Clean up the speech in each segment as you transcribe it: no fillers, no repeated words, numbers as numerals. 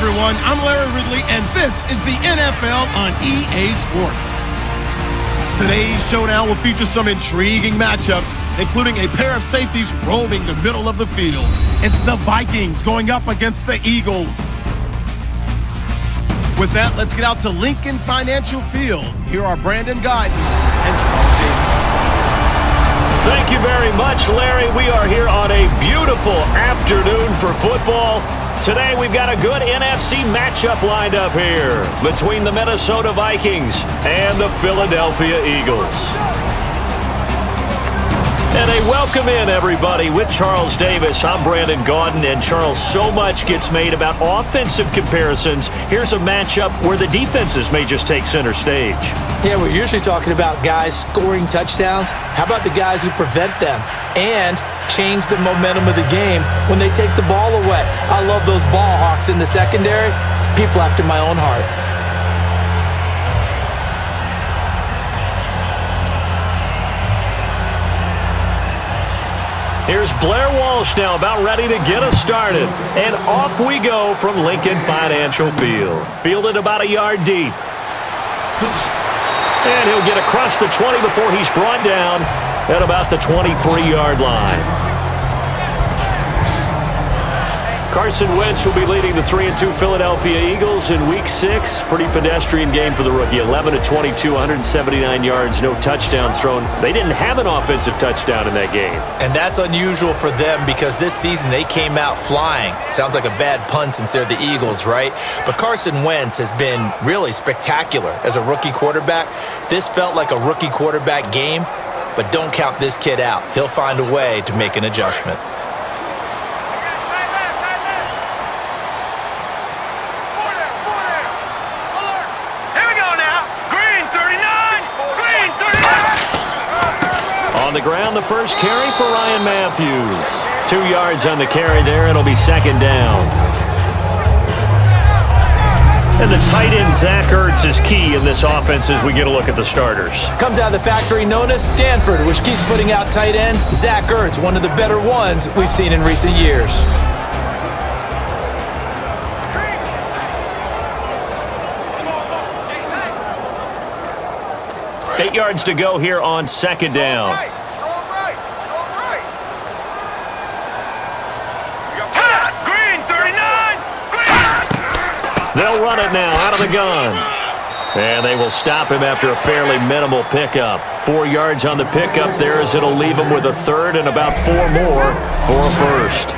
everyone. I'm Larry Ridley, and this is the NFL on EA Sports. Today's showdown will feature some intriguing matchups, including a pair of safeties roaming the middle of the field. It's the Vikings going up against the Eagles. With that, let's get out to Lincoln Financial Field. Here are Brandon Guyton and Charles Davis. Thank you very much, Larry. We are here on a beautiful afternoon for football. Today, we've got a good NFC matchup lined up here between the Minnesota Vikings and the Philadelphia Eagles. And a welcome in, everybody, with Charles Davis. I'm Brandon Guyton, and Charles, so much gets made about offensive comparisons. Here's a matchup where the defenses may just take center stage. Yeah, we're usually talking about guys scoring touchdowns. How about the guys who prevent them and change the momentum of the game when they take the ball away? I love those ball hawks in the secondary. People after my own heart. Here's Blair Walsh now about ready to get us started. And off we go from Lincoln Financial Field. Fielded about a yard deep. And he'll get across the 20 before he's brought down at about the 23-yard line. Carson Wentz will be leading the 3-2 Philadelphia Eagles in Week 6. Pretty pedestrian game for the rookie. 11-22, 179 yards, no touchdowns thrown. They didn't have an offensive touchdown in that game. And that's unusual for them because this season they came out flying. Sounds like a bad pun since they're the Eagles, right? But Carson Wentz has been really spectacular as a rookie quarterback. This felt like a rookie quarterback game, but don't count this kid out. He'll find a way to make an adjustment. On the ground, the first carry for Ryan Matthews. 2 yards on the carry there. It'll be second down. And the tight end, Zach Ertz, is key in this offense as we get a look at the starters. Comes out of the factory known as Stanford, which keeps putting out tight ends. Zach Ertz, one of the better ones we've seen in recent years. Eight yards to go here on second down. They'll run it now out of the gun. And they will stop him after a fairly minimal pickup. 4 yards on the pickup there as it'll leave him with a third and about 4 more for a first.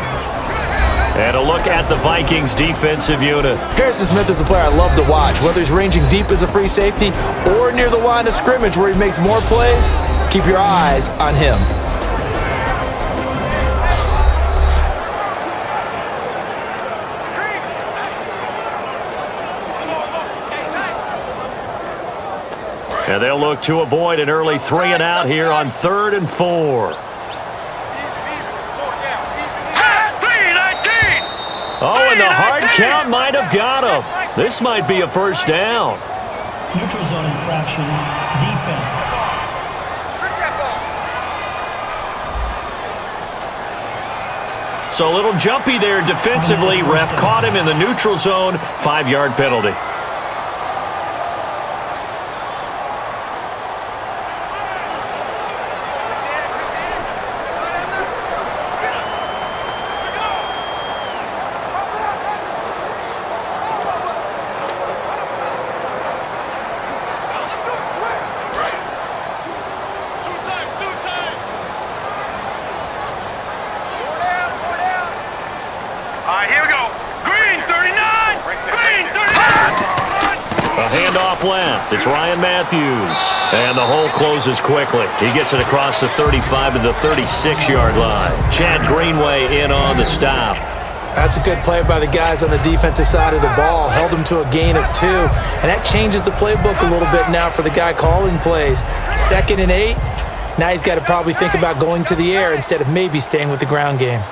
And a look at the Vikings defensive unit. Harrison Smith is a player I love to watch. Whether he's ranging deep as a free safety or near the line of scrimmage where he makes more plays, keep your eyes on him. And they'll look to avoid an early 3 and out here on 3rd and 4. Oh, and the hard count might have got him. This might be a first down. Neutral zone infraction, defense. So a little jumpy there defensively. Ref caught him in the neutral zone. 5-yard penalty. Left. It's Ryan Matthews. And the hole closes quickly. He gets it across the 35 to the 36-yard line. Chad Greenway in on the stop. That's a good play by the guys on the defensive side of the ball. Held him to a gain of 2. And that changes the playbook a little bit now for the guy calling plays. 2nd and 8. Now he's got to probably think about going to the air instead of maybe staying with the ground game.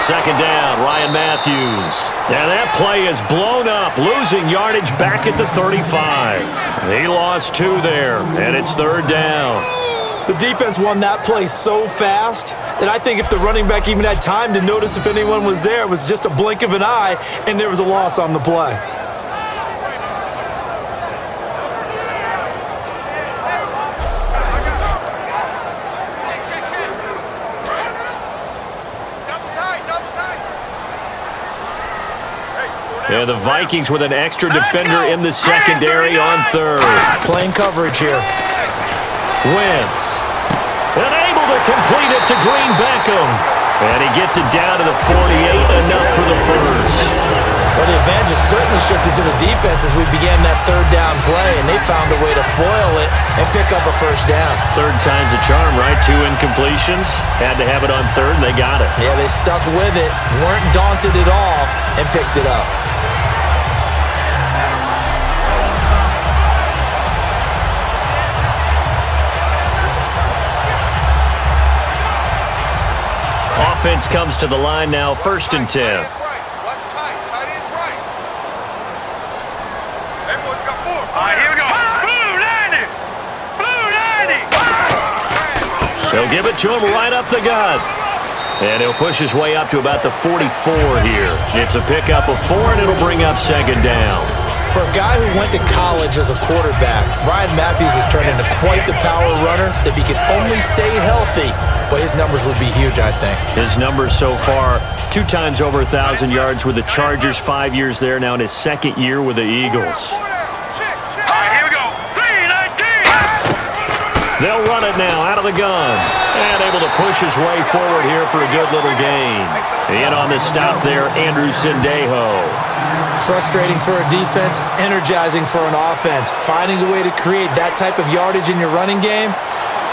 Second down, Ryan Matthews. And that play is blown up, losing yardage back at the 35. He lost 2 there, and it's 3rd down. The defense won that play so fast that I think if the running back even had time to notice if anyone was there, it was just a blink of an eye, and there was a loss on the play. And the Vikings with an extra defender in the secondary on third. Playing coverage here. Wentz. And able to complete it to Green Beckham. And he gets it down to the 48, enough for the first. Well, the advantage has certainly shifted to the defense as we began that third down play, and they found a way to foil it and pick up a first down. Third time's a charm, right? 2 incompletions. Had to have it on third, and they got it. Yeah, they stuck with it, weren't daunted at all, and picked it up. Offense comes to the line now, 1st and 10. They'll give it to him right up the gut. And he'll push his way up to about the 44 here. It's a pickup of 4, and it'll bring up 2nd down. For a guy who went to college as a quarterback, Ryan Matthews has turned into quite the power runner. If he could only stay healthy, but his numbers would be huge, I think. His numbers so far, 2 times over 1,000 yards with the Chargers, 5 years there, now in his 2nd year with the Eagles. Here we go. 3-19. They'll run it now out of the gun. And able to push his way forward here for a good little gain. In on the stop there, Andrew Sendejo. Frustrating for a defense, energizing for an offense. Finding a way to create that type of yardage in your running game,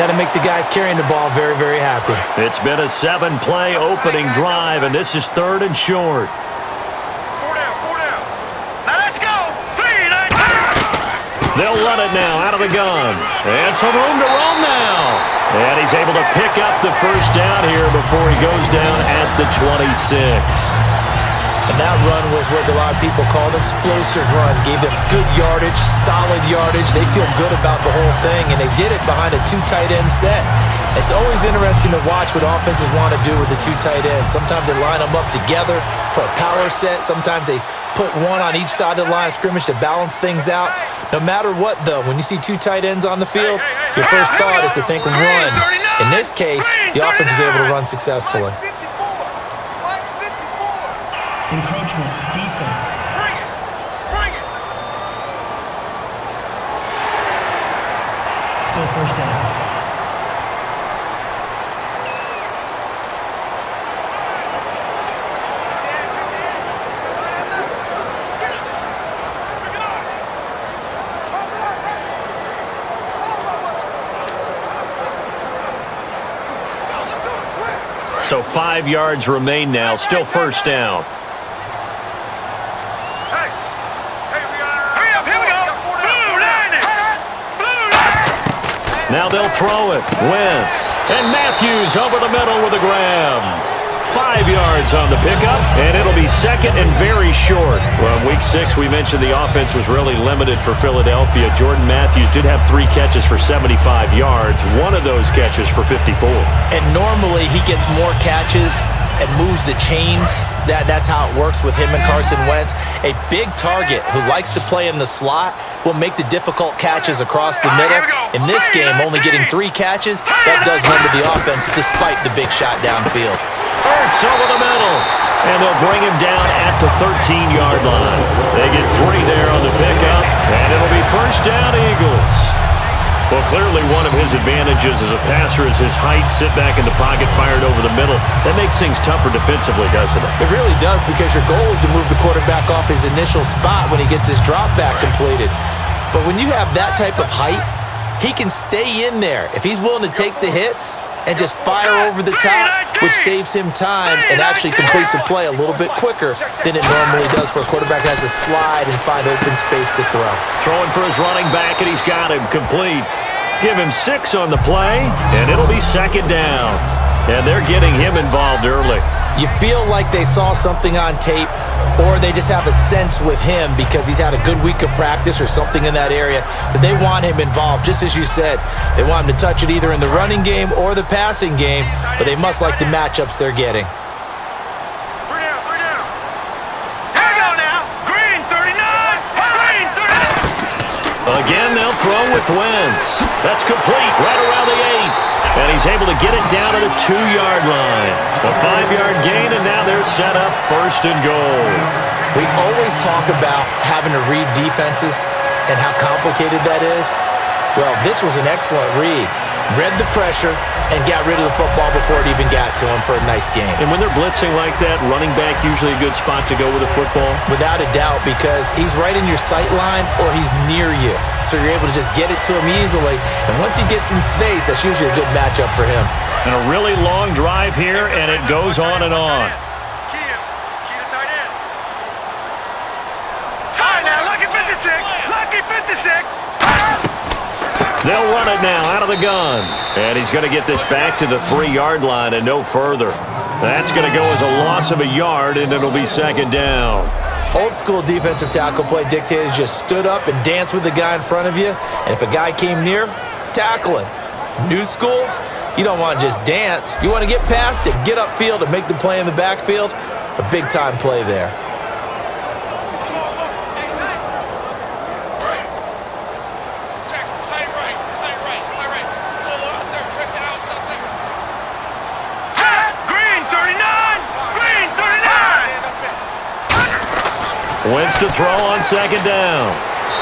that'll make the guys carrying the ball very, very happy. It's been a 7-play opening drive, and this is 3rd and short. 4 down. Now let's go. 3-19. They'll run it now out of the gun. And some room to roam now. And he's able to pick up the first down here before he goes down at the 26. And that run was what a lot of people called an explosive run. Gave them good yardage, solid yardage. They feel good about the whole thing, and they did it behind a 2 tight end set. It's always interesting to watch what offenses want to do with the 2 tight ends. Sometimes they line them up together for a power set. Sometimes they put one on each side of the line of scrimmage to balance things out. No matter what, though, when you see 2 tight ends on the field, your first thought is to think run. In this case, the offense was able to run successfully. Encroachment, defense. Bring it. Still first down. So 5 yards remain now, still first down. Now they'll throw it. Wentz. And Matthews over the middle with a grab. 5 yards on the pickup, and it'll be 2nd and very short. Well, in Week 6, we mentioned the offense was really limited for Philadelphia. Jordan Matthews did have 3 catches for 75 yards. One of those catches for 54. And normally he gets more catches and moves the chains. That's how it works with him and Carson Wentz. A big target who likes to play in the slot will make the difficult catches across the middle. In this game, only getting 3 catches, that does limit the offense despite the big shot downfield. Ertz over the middle, and they'll bring him down at the 13-yard line. They get 3 there on the pickup, and it'll be first down Eagles. Well, clearly one of his advantages as a passer is his height. Sit back in the pocket, fired over the middle. That makes things tougher defensively, doesn't it? It really does, because your goal is to move the quarterback off his initial spot when he gets his drop back completed. But when you have that type of height, he can stay in there. If he's willing to take the hits and just fire over the top, which saves him time and actually completes a play a little bit quicker than it normally does for a quarterback who has to slide and find open space to throw. Throwing for his running back, and he's got him complete. Give him 6 on the play, and it'll be 2nd down. And they're getting him involved early. You feel like they saw something on tape, or they just have a sense with him because he's had a good week of practice or something in that area that they want him involved. Just as you said, they want him to touch it either in the running game or the passing game, but they must like the matchups they're getting. Again, they'll throw with Wentz. That's complete right around the 8. And he's able to get it down to the 2-yard line. A 5-yard gain, and now they're set up 1st and goal. We always talk about having to read defenses and how complicated that is. Well, this was an excellent read. Read the pressure and got rid of the football before it even got to him for a nice game. And when they're blitzing like that, running back usually a good spot to go with the football? Without a doubt, because he's right in your sight line or he's near you. So you're able to just get it to him easily. And once he gets in space, that's usually a good matchup for him. And a really long drive here, and it goes on and on. Key the tight end. Fine now, lucky 56. Lucky 56. They'll run it now out of the gun. And he's going to get this back to the 3-yard line and no further. That's going to go as a loss of a yard, and it'll be 2nd down. Old school defensive tackle play dictated just stood up and danced with the guy in front of you. And if a guy came near, tackle him. New school, you don't want to just dance. You want to get past it, get upfield, and make the play in the backfield. A big-time play there. Wentz to throw on 2nd down.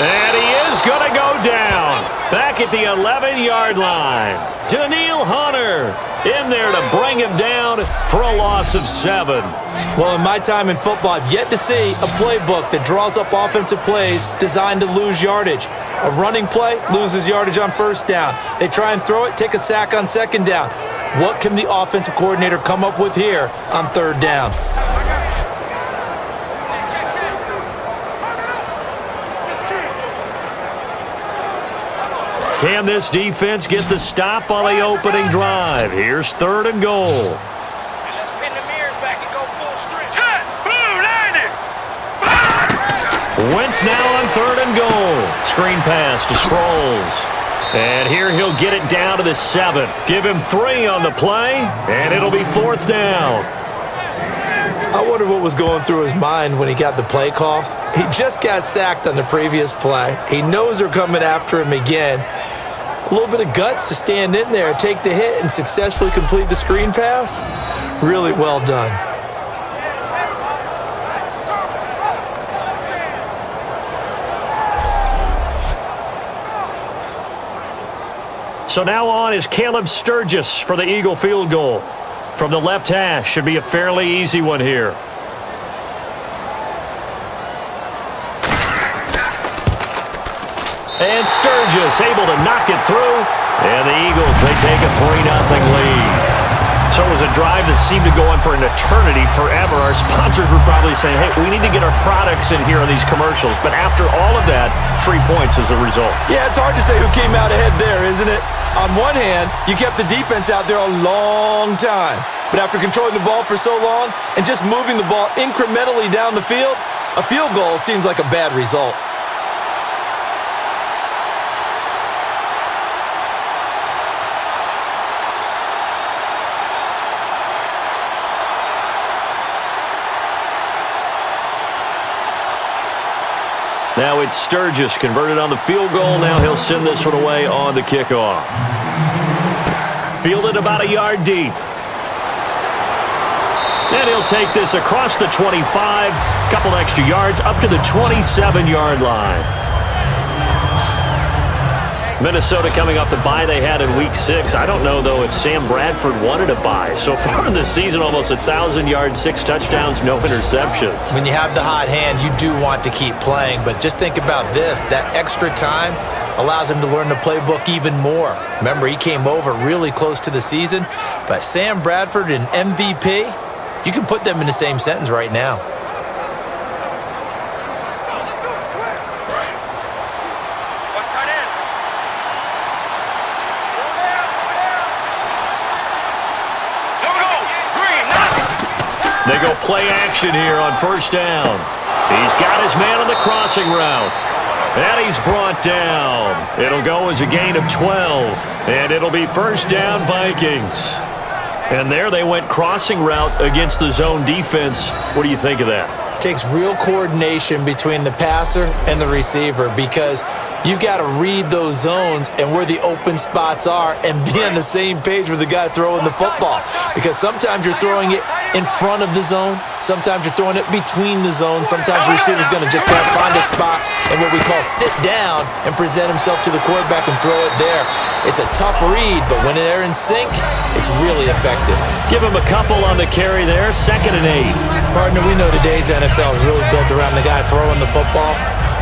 And he is going to go down. Back at the 11-yard line. Daniil Hunter in there to bring him down for a loss of 7. Well, in my time in football, I've yet to see a playbook that draws up offensive plays designed to lose yardage. A running play loses yardage on 1st down. They try and throw it, take a sack on 2nd down. What can the offensive coordinator come up with here on 3rd down? Can this defense get the stop on the opening drive? Here's 3rd and goal. Let's pin the mirrors back and go full strength. Set! Blue, landed! Wentz now on 3rd and goal. Screen pass to Sproles. And here he'll get it down to the 7. Give him 3 on the play, and it'll be 4th down. I wonder what was going through his mind when he got the play call. He just got sacked on the previous play. He knows they're coming after him again. A little bit of guts to stand in there, take the hit, and successfully complete the screen pass. Really well done. So now on is Caleb Sturgis for the Eagle field goal. From the left hash, should be a fairly easy one here. And Sturgis able to knock it through. And the Eagles, they take a 3-0 lead. So it was a drive that seemed to go on for an eternity, forever. Our sponsors were probably saying, hey, we need to get our products in here on these commercials. But after all of that, 3 points as a result. Yeah, it's hard to say who came out ahead there, isn't it? On one hand, you kept the defense out there a long time. But after controlling the ball for so long and just moving the ball incrementally down the field, a field goal seems like a bad result. Now it's Sturgis converted on the field goal. Now he'll send this one away on the kickoff. Fielded about a yard deep. And he'll take this across the 25, couple extra yards, up to the 27-yard line. Minnesota coming off the bye they had in Week 6. I don't know, though, if Sam Bradford wanted a bye. So far in the season, almost 1,000 yards, 6 touchdowns, no interceptions. When you have the hot hand, you do want to keep playing. But just think about this. That extra time allows him to learn the playbook even more. Remember, he came over really close to the season. But Sam Bradford and MVP, you can put them in the same sentence right now. They go play action here on first down. He's got his man on the crossing route. And he's brought down. It'll go as a gain of 12. And it'll be first down, Vikings. And there they went crossing route against the zone defense. What do you think of that? Takes real coordination between the passer and the receiver because you've got to read those zones and where the open spots are and be on the same page with the guy throwing the football. Because sometimes you're throwing it in front of the zone. Sometimes you're throwing it between the zones. Sometimes the receiver's going to just kind of find a spot and what we call sit down and present himself to the quarterback and throw it there. It's a tough read, but when they're in sync, it's really effective. Give him a couple on the carry there, 2nd and 8. Partner, we know today's NFL is really built around the guy throwing the football.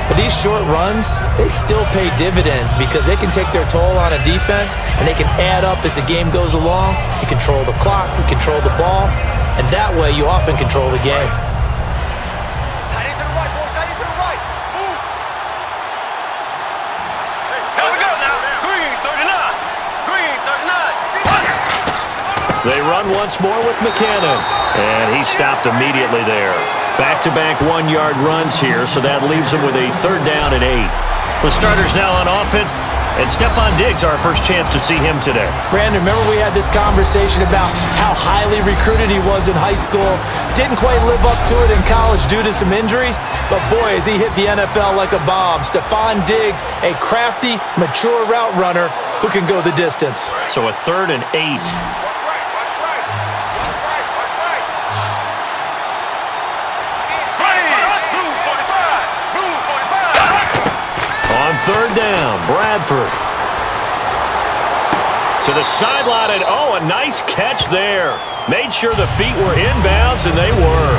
But these short runs, they still pay dividends because they can take their toll on a defense and they can add up as the game goes along. You control the clock, you control the ball, and that way you often control the game. Tight end to the right, boy. Tight end to the right. Move. Here we go now. Green, 39. Green, 39. They run once more with McKinnon. And he stopped immediately there. Back-to-back 1-yard runs here, so that leaves him with a 3rd down and 8. The starters now on offense, and Stephon Diggs, our first chance to see him today. Brandon, remember we had this conversation about how highly recruited he was in high school. Didn't quite live up to it in college due to some injuries, but boy, has he hit the NFL like a bomb. Stephon Diggs, a crafty, mature route runner who can go the distance. So a 3rd and 8. Third down, Bradford. To the sideline, and oh, a nice catch there. Made sure the feet were inbounds, and they were.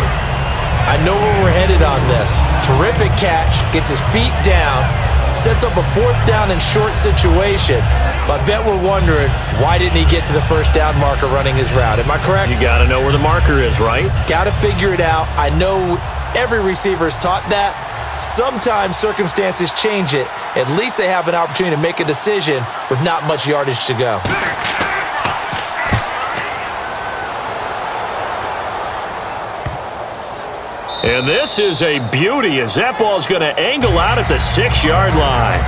I know where we're headed on this. Terrific catch, gets his feet down, sets up a 4th down and short situation. But I bet we're wondering, why didn't he get to the first down marker running his route? Am I correct? You got to know where the marker is, right? Got to figure it out. I know every receiver is taught that. Sometimes circumstances change it. At least they have an opportunity to make a decision with not much yardage to go. And this is a beauty as that ball's going to angle out at the 6-yard line.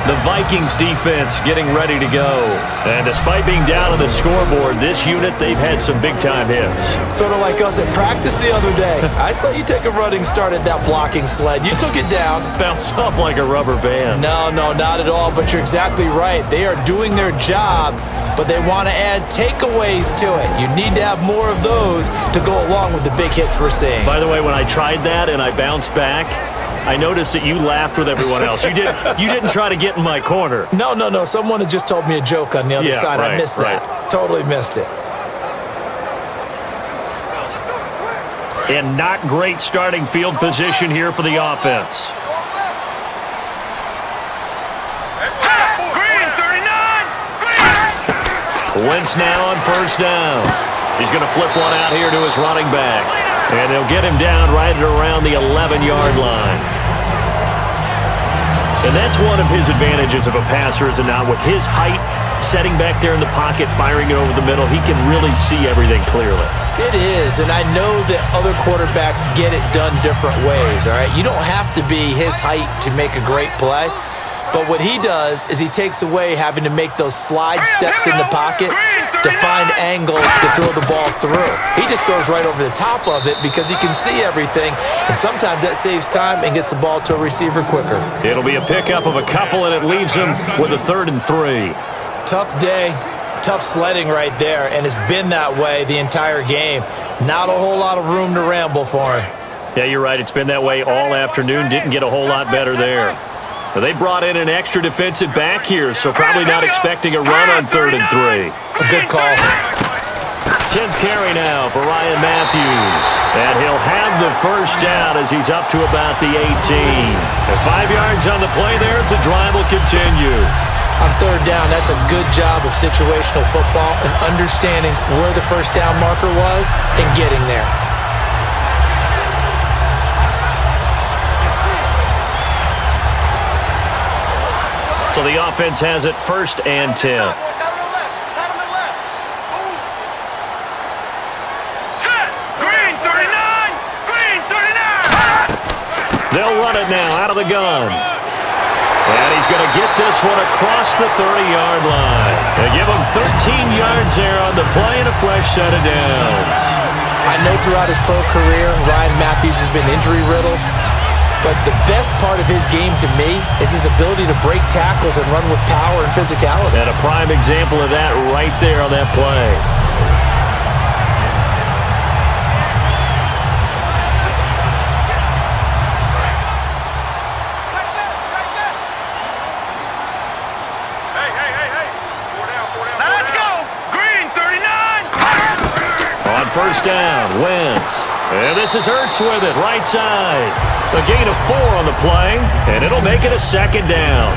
The Vikings defense getting ready to go. And despite being down on the scoreboard, this unit, they've had some big-time hits. Sort of like us at practice the other day. I saw you take a running start at that blocking sled. You took it down. Bounced off like a rubber band. No, not at all, but you're exactly right. They are doing their job, but they want to add takeaways to it. You need to have more of those to go along with the big hits we're seeing. By the way, when I tried that and I bounced back, I noticed that you laughed with everyone else. You didn't try to get in my corner. No. Someone had just told me a joke on the other side. Right, I missed that. Totally missed it. And not great starting field position here for the offense. Green, 39. Wentz now on first down. He's going to flip one out here to his running back. And they'll get him down right around the 11-yard line. And that's one of his advantages of a passer, is it not? With his height, setting back there in the pocket, firing it over the middle, he can really see everything clearly. It is, and I know that other quarterbacks get it done different ways, all right? You don't have to be his height to make a great play. But what he does is he takes away having to make those slide steps in the pocket to find angles to throw the ball through. He just throws right over the top of it because he can see everything, and sometimes that saves time and gets the ball to a receiver quicker. It'll be a pickup of a couple, and it leaves him with a 3rd and 3. Tough day, tough sledding right there, and it's been that way the entire game. Not a whole lot of room to ramble for him. Yeah, you're right. It's been that way all afternoon. Didn't get a whole lot better there. They brought in an extra defensive back here, so probably not expecting a run on 3rd and 3. A good call. 10th carry now for Ryan Matthews. And he'll have the first down as he's up to about the 18. And 5 yards on the play there. It's a drive will continue. On 3rd down, that's a good job of situational football and understanding where the first down marker was and getting there. So the offense has it 1st and 10. They'll run it now out of the gun. And he's going to get this one across the 30-yard line. They give him 13 yards there on the play and a fresh set of downs. I know throughout his pro career, Ryan Matthews has been injury-riddled. But the best part of his game to me is his ability to break tackles and run with power and physicality. And a prime example of that right there on that play. Let's go. Green 39. On first down, Wentz. And this is Ertz with it, right side. A gain of 4 on the play, and it'll make it a second down.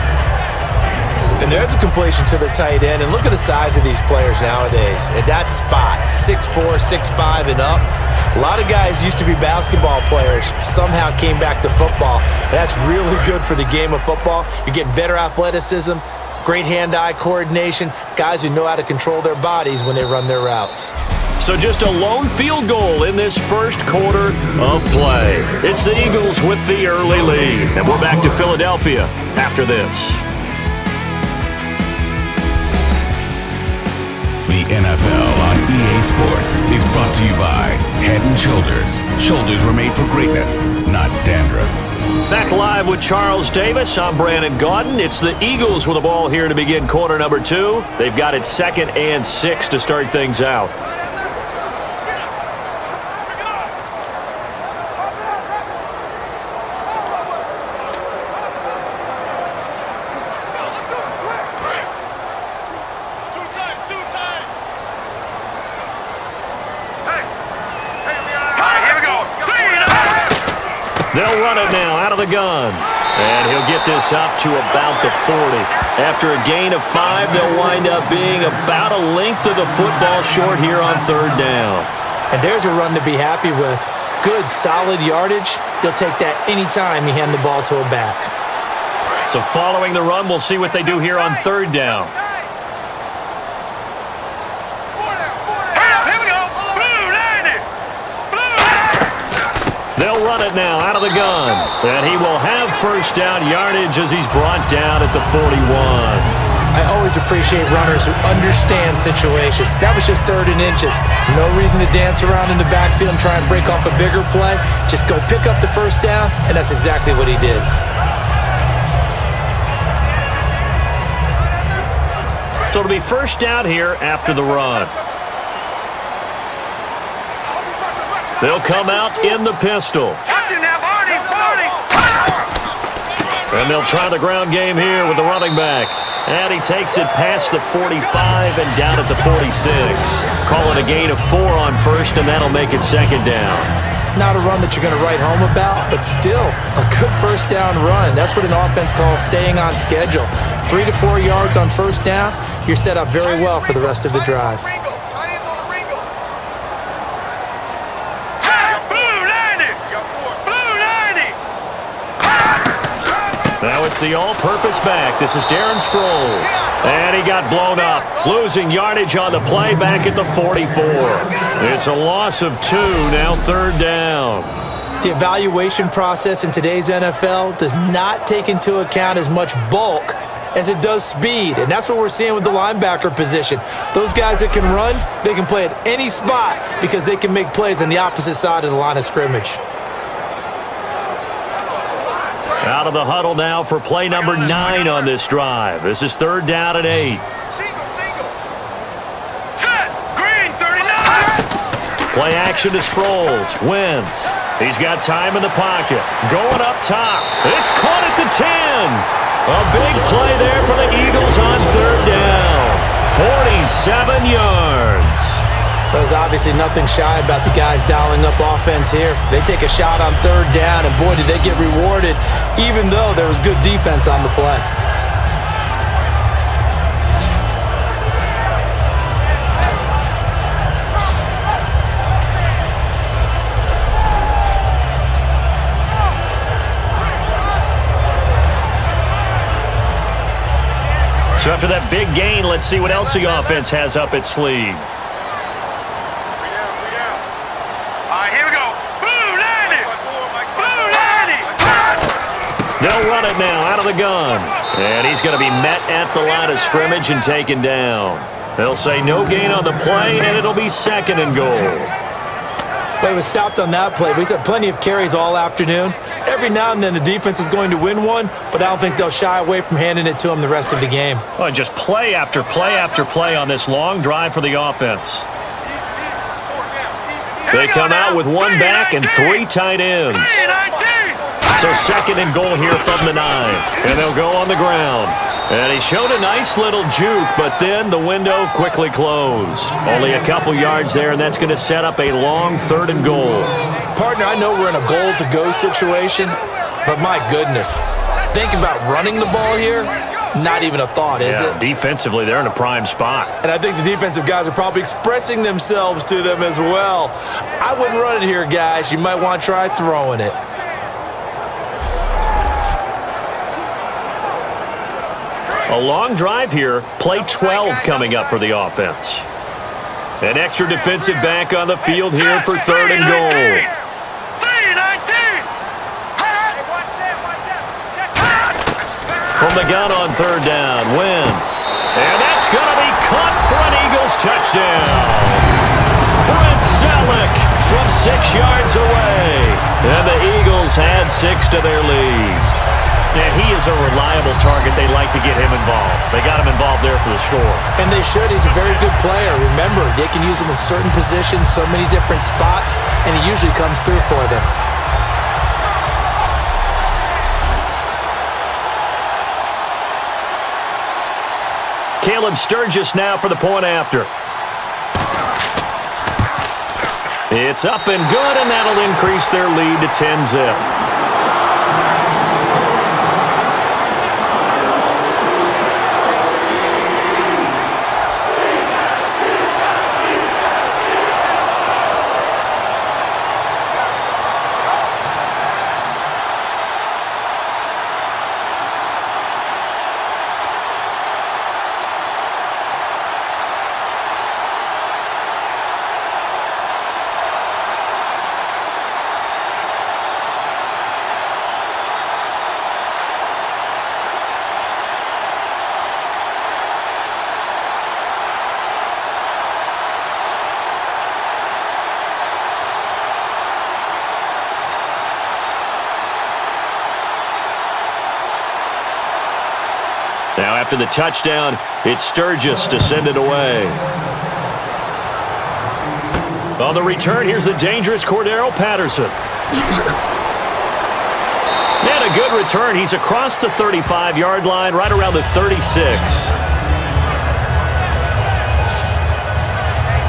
And there's a completion to the tight end. And look at the size of these players nowadays. At that spot, 6'4", 6'5", and up. A lot of guys used to be basketball players, somehow came back to football. And that's really good for the game of football. You're getting better athleticism, great hand-eye coordination, guys who know how to control their bodies when they run their routes. So just a lone field goal in this first quarter of play. It's the Eagles with the early lead. And we're back to Philadelphia after this. The NFL on EA Sports is brought to you by Head & Shoulders. Shoulders were made for greatness, not dandruff. Back live with Charles Davis. I'm Brandon Gaudin. It's the Eagles with the ball here to begin quarter number 2. They've got it 2nd and 6 to start things out. They'll run it now out of the gun. And he'll get this up to about the 40. After a gain of 5, they'll wind up being about a length of the football short here on third down. And there's a run to be happy with. Good, solid yardage. He'll take that anytime you hand the ball to a back. So following the run, we'll see what they do here on third down. Here we go. Blue 90. They'll run it now out of the gun. And he will have first down yardage as he's brought down at the 41. I always appreciate runners who understand situations. That was just 3rd and inches. No reason to dance around in the backfield and try and break off a bigger play. Just go pick up the first down, and that's exactly what he did. So it'll be first down here after the run. They'll come out in the pistol. Watch him now, Barney. And they'll try the ground game here with the running back. And he takes it past the 45 and down at the 46. Call it a gain of 4 on first, and that'll make it second down. Not a run that you're going to write home about, but still a good first down run. That's what an offense calls staying on schedule. 3 to 4 yards on first down, you're set up very well for the rest of the drive. Now it's the all-purpose back. This is Darren Sproles. And he got blown up, losing yardage on the play back at the 44. It's a loss of 2, now third down. The evaluation process in today's NFL does not take into account as much bulk as it does speed, and that's what we're seeing with the linebacker position. Those guys that can run, they can play at any spot because they can make plays on the opposite side of the line of scrimmage. Out of the huddle now for play number 9 on this drive. This is third down and 8. Set. Green 39. Play action to Sproles. Wentz. He's got time in the pocket. Going up top. It's caught at the 10. A big play there for the Eagles on third down. 47 yards. There's obviously nothing shy about the guys dialing up offense here. They take a shot on third down, and boy, did they get rewarded, even though there was good defense on the play. So after that big gain, let's see what else the offense has up its sleeve. All right, here we go. Blue 90. Blue 90. They'll run it now out of the gun. And he's going to be met at the line of scrimmage and taken down. They'll say no gain on the play, and it'll be second and goal. Well, he was stopped on that play, but he's had plenty of carries all afternoon. Every now and then the defense is going to win one, but I don't think they'll shy away from handing it to him the rest of the game. Well, just play after play after play on this long drive for the offense. They come out with one back and three tight ends. So second and goal here from the 9. And they'll go on the ground. And he showed a nice little juke, but then the window quickly closed. Only a couple yards there, and that's going to set up a long third and goal. Partner, I know we're in a goal-to-go situation, but my goodness. Think about running the ball here. Not even a thought, is it? Defensively, they're in a prime spot. And I think the defensive guys are probably expressing themselves to them as well. I wouldn't run it here, guys. You might want to try throwing it. A long drive here. Play 12 coming up for the offense. An extra defensive back on the field here for third and goal. From the gun on third down, Wentz. And that's going to be caught for an Eagles touchdown. Brent Selleck from 6 yards away. And the Eagles had 6 to their lead. And he is a reliable target. They like to get him involved. They got him involved there for the score. And they should. He's a very good player. Remember, they can use him in certain positions, so many different spots, and he usually comes through for them. Caleb Sturgis now for the point after. It's up and good, and that'll increase their lead to 10-zip. Now after the touchdown, it's Sturgis to send it away. On the return, here's the dangerous Cordero Patterson. And a good return. He's across the 35-yard line, right around the 36.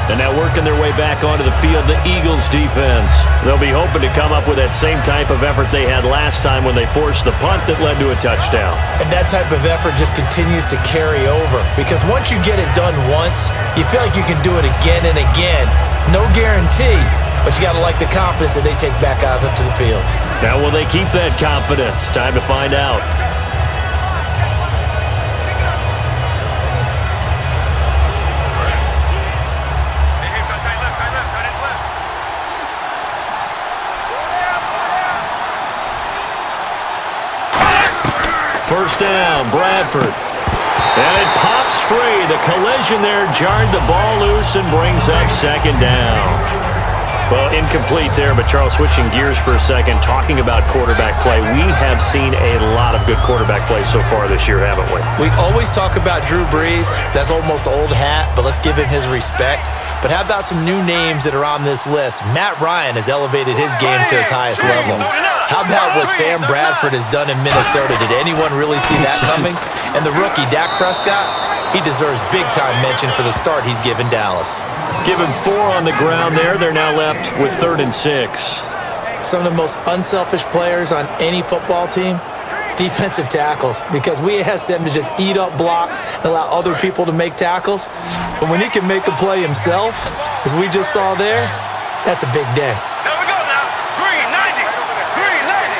And now working their way back onto the field, the Eagles defense. They'll be hoping to come up with that same type of effort they had last time when they forced the punt that led to a touchdown. And that type of effort just continues to carry over. Because once you get it done once, you feel like you can do it again and again. It's no guarantee, but you got to like the confidence that they take back out into the field. Now will they keep that confidence? Time to find out. First down, Bradford. And it pops free. The collision there jarred the ball loose and brings up second down. Well, incomplete there, but Charles, switching gears for a second, talking about quarterback play. We have seen a lot of good quarterback play so far this year, haven't we? We always talk about Drew Brees. That's almost old hat, but let's give him his respect. But how about some new names that are on this list? Matt Ryan has elevated his game to its highest level. How about what Sam Bradford has done in Minnesota? Did anyone really see that coming? And the rookie, Dak Prescott, he deserves big-time mention for the start he's given Dallas. Given 4 on the ground there, they're now left with 3rd and 6. Some of the most unselfish players on any football team, defensive tackles, because we ask them to just eat up blocks and allow other people to make tackles. But when he can make a play himself, as we just saw there, that's a big day. Here we go now. Green 90. Green 90.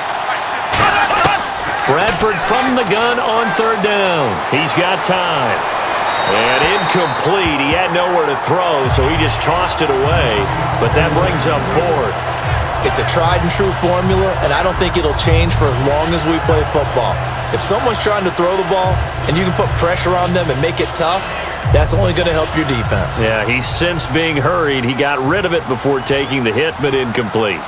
Bradford from the gun on 3rd down. He's got time. And incomplete. He had nowhere to throw, so he just tossed it away. But that brings up 4th. It's a tried and true formula, and I don't think it'll change for as long as we play football. If someone's trying to throw the ball and you can put pressure on them and make it tough, that's only going to help your defense. Yeah, he's since being hurried. He got rid of it before taking the hit, but incomplete.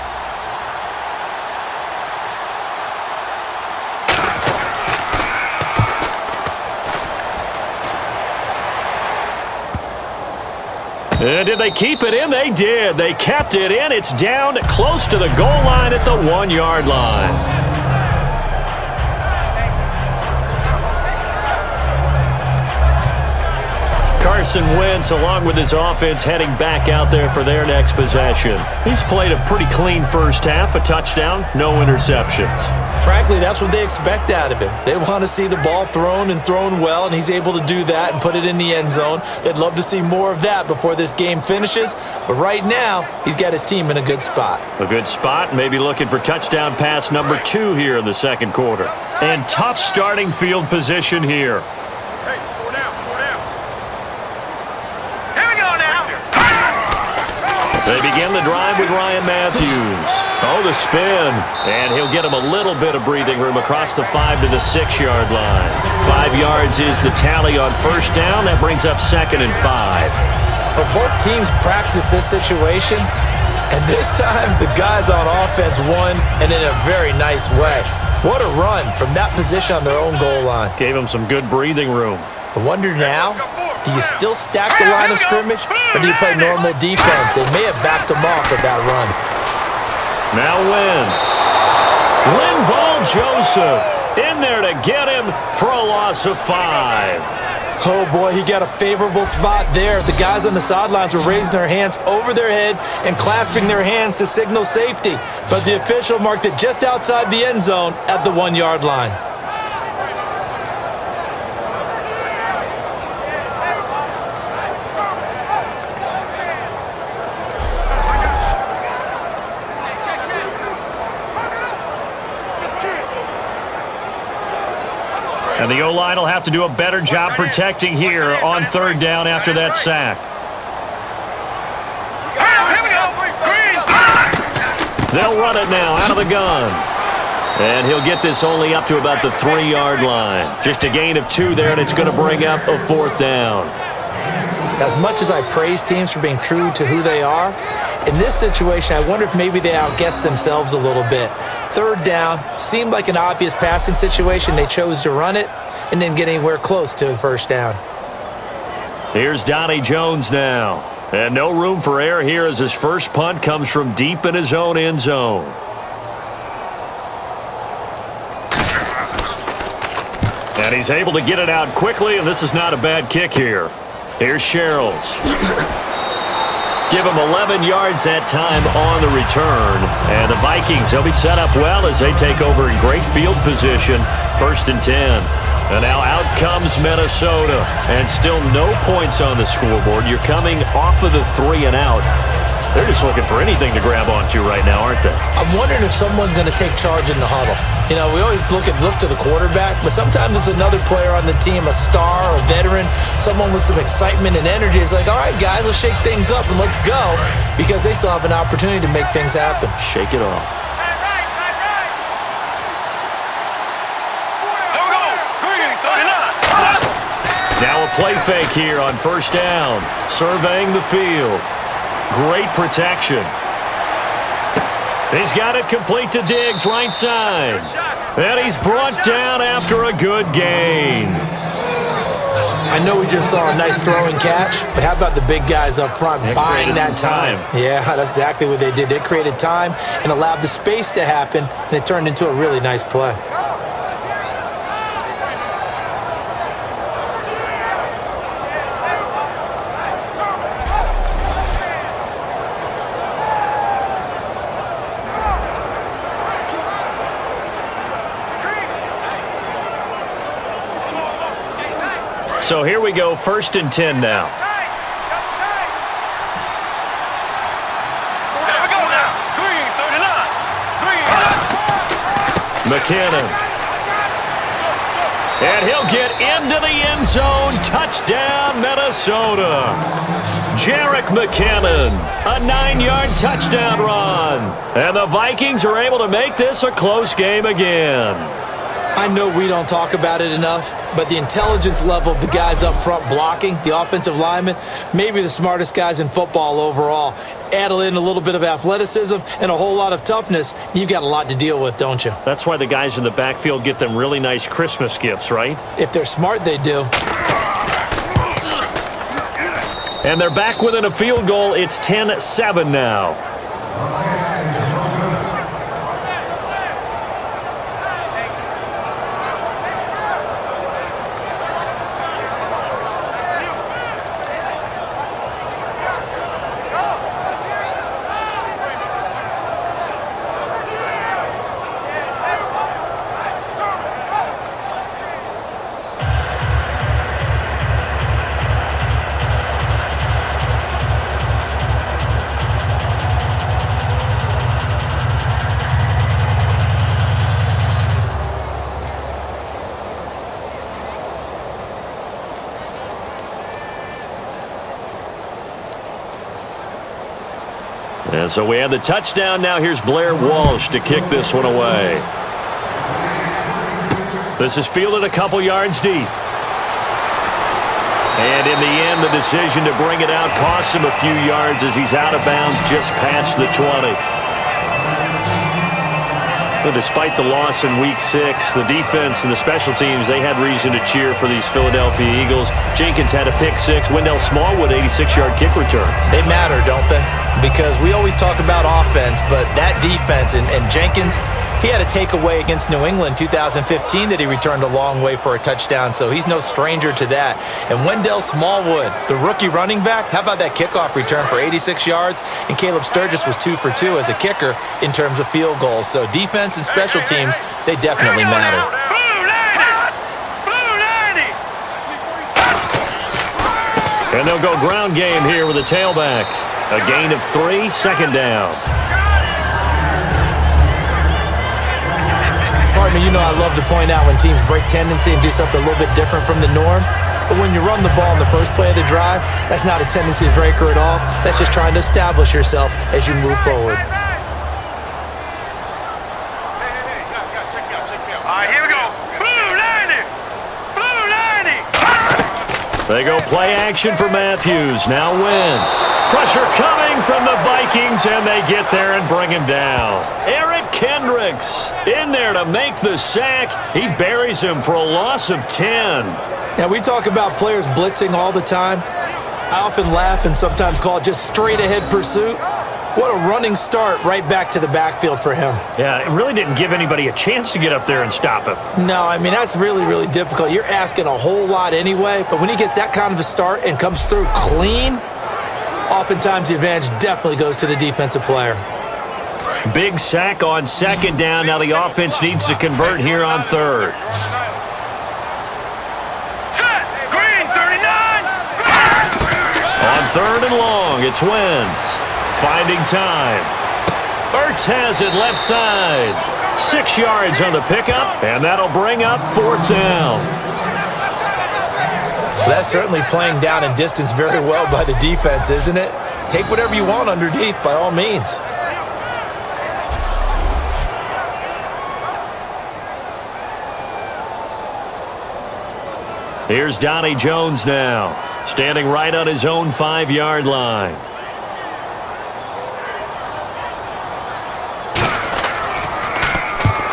Did they keep it in? They did. They kept it in. It's down close to the goal line at the 1-yard line. Carson Wentz, along with his offense, heading back out there for their next possession. He's played a pretty clean first half, a touchdown, no interceptions. Frankly, that's what they expect out of him. They want to see the ball thrown and thrown well, and he's able to do that and put it in the end zone. They'd love to see more of that before this game finishes, but right now, he's got his team in a good spot. A good spot, maybe looking for touchdown pass number 2 here in the second quarter. And tough starting field position here. They begin the drive with Ryan Matthews. Oh, the spin. And he'll get him a little bit of breathing room across the 5 to the 6-yard line. 5 yards is the tally on first down. That brings up 2nd and 5. But both teams practice this situation, and this time the guys on offense won, and in a very nice way. What a run from that position on their own goal line. Gave him some good breathing room. I wonder now, do you still stack the line of scrimmage, or do you play normal defense? They may have backed him off with that run. Now Wentz. Linval Joseph in there to get him for a loss of 5. Oh, boy, he got a favorable spot there. The guys on the sidelines were raising their hands over their head and clasping their hands to signal safety. But the official marked it just outside the end zone at the 1-yard line. And the O-line will have to do a better job protecting here on 3rd down after that sack. They'll run it now out of the gun. And he'll get this only up to about the 3-yard line. Just a gain of 2 there, and it's going to bring up a 4th down. As much as I praise teams for being true to who they are, in this situation, I wonder if maybe they outguessed themselves a little bit. 3rd down seemed like an obvious passing situation. They chose to run it and didn't get anywhere close to the 1st down. Here's Donnie Jones now. And no room for error here as his first punt comes from deep in his own end zone. And he's able to get it out quickly, and this is not a bad kick here. Here's Sherrills. Give him 11 yards that time on the return. And the Vikings, they'll be set up well as they take over in great field position. 1st and 10. And now out comes Minnesota. And still no points on the scoreboard. You're coming off of the 3 and out. They're just looking for anything to grab onto right now, aren't they? I'm wondering if someone's going to take charge in the huddle. You know, we always look to the quarterback, but sometimes it's another player on the team, a star, a veteran, someone with some excitement and energy. It's like, all right, guys, let's shake things up and let's go, because they still have an opportunity to make things happen. Shake it off. Now a play fake here on 1st down. Surveying the field. Great protection. He's got it complete to Diggs, right side. And he's brought down after a good gain. I know we just saw a nice throwing catch, but how about the big guys up front buying that time? Yeah, that's exactly what they did. They created time and allowed the space to happen, and it turned into a really nice play. So here we go, 1st and 10 now. McKinnon. And he'll get into the end zone. Touchdown, Minnesota. Jerick McKinnon, a 9-yard touchdown run. And the Vikings are able to make this a close game again. I know we don't talk about it enough, but the intelligence level of the guys up front blocking, the offensive linemen, maybe the smartest guys in football overall. Add in a little bit of athleticism and a whole lot of toughness, you've got a lot to deal with, don't you? That's why the guys in the backfield get them really nice Christmas gifts, right? If they're smart, they do. And they're back within a field goal. It's 10-7 now. And so we have the touchdown. Now here's Blair Walsh to kick this one away. This is fielded a couple yards deep. And in the end, the decision to bring it out costs him a few yards as he's out of bounds just past the 20. But despite the loss in Week 6, the defense and the special teams, they had reason to cheer for these Philadelphia Eagles. Jenkins had a pick 6. Wendell Smallwood, 86-yard kick return. They matter, don't they? Because we always talk about offense, but that defense and Jenkins, he had a takeaway against New England 2015 that he returned a long way for a touchdown, so he's no stranger to that. And Wendell Smallwood, the rookie running back, how about that kickoff return for 86 yards? And Caleb Sturgis was 2 for 2 as a kicker in terms of field goals. So defense and special teams, they definitely matter. And they'll go ground game here with a tailback. A gain of 3, second down. Partner, you know I love to point out when teams break tendency and do something a little bit different from the norm. But when you run the ball in the first play of the drive, that's not a tendency breaker at all. That's just trying to establish yourself as you move forward. They go play action for Matthews. Now Wentz. Pressure coming from the Vikings, and they get there and bring him down. Eric Kendricks in there to make the sack. He buries him for a loss of 10. Now, we talk about players blitzing all the time. I often laugh and sometimes call it just straight-ahead pursuit. What a running start right back to the backfield for him. Yeah, it really didn't give anybody a chance to get up there and stop him. No, I mean, that's really, really difficult. You're asking a whole lot anyway, but when he gets that kind of a start and comes through clean, oftentimes the advantage definitely goes to the defensive player. Big sack on second down. Now the offense needs to convert here on third. Green, 39! On third and long, it's Wentz. Finding time. Ertz has it left side. 6 yards on the pickup, and that'll bring up fourth down. That's certainly playing down and distance very well by the defense, isn't it? Take whatever you want underneath, by all means. Here's Donnie Jones now, standing right on his own 5-yard line.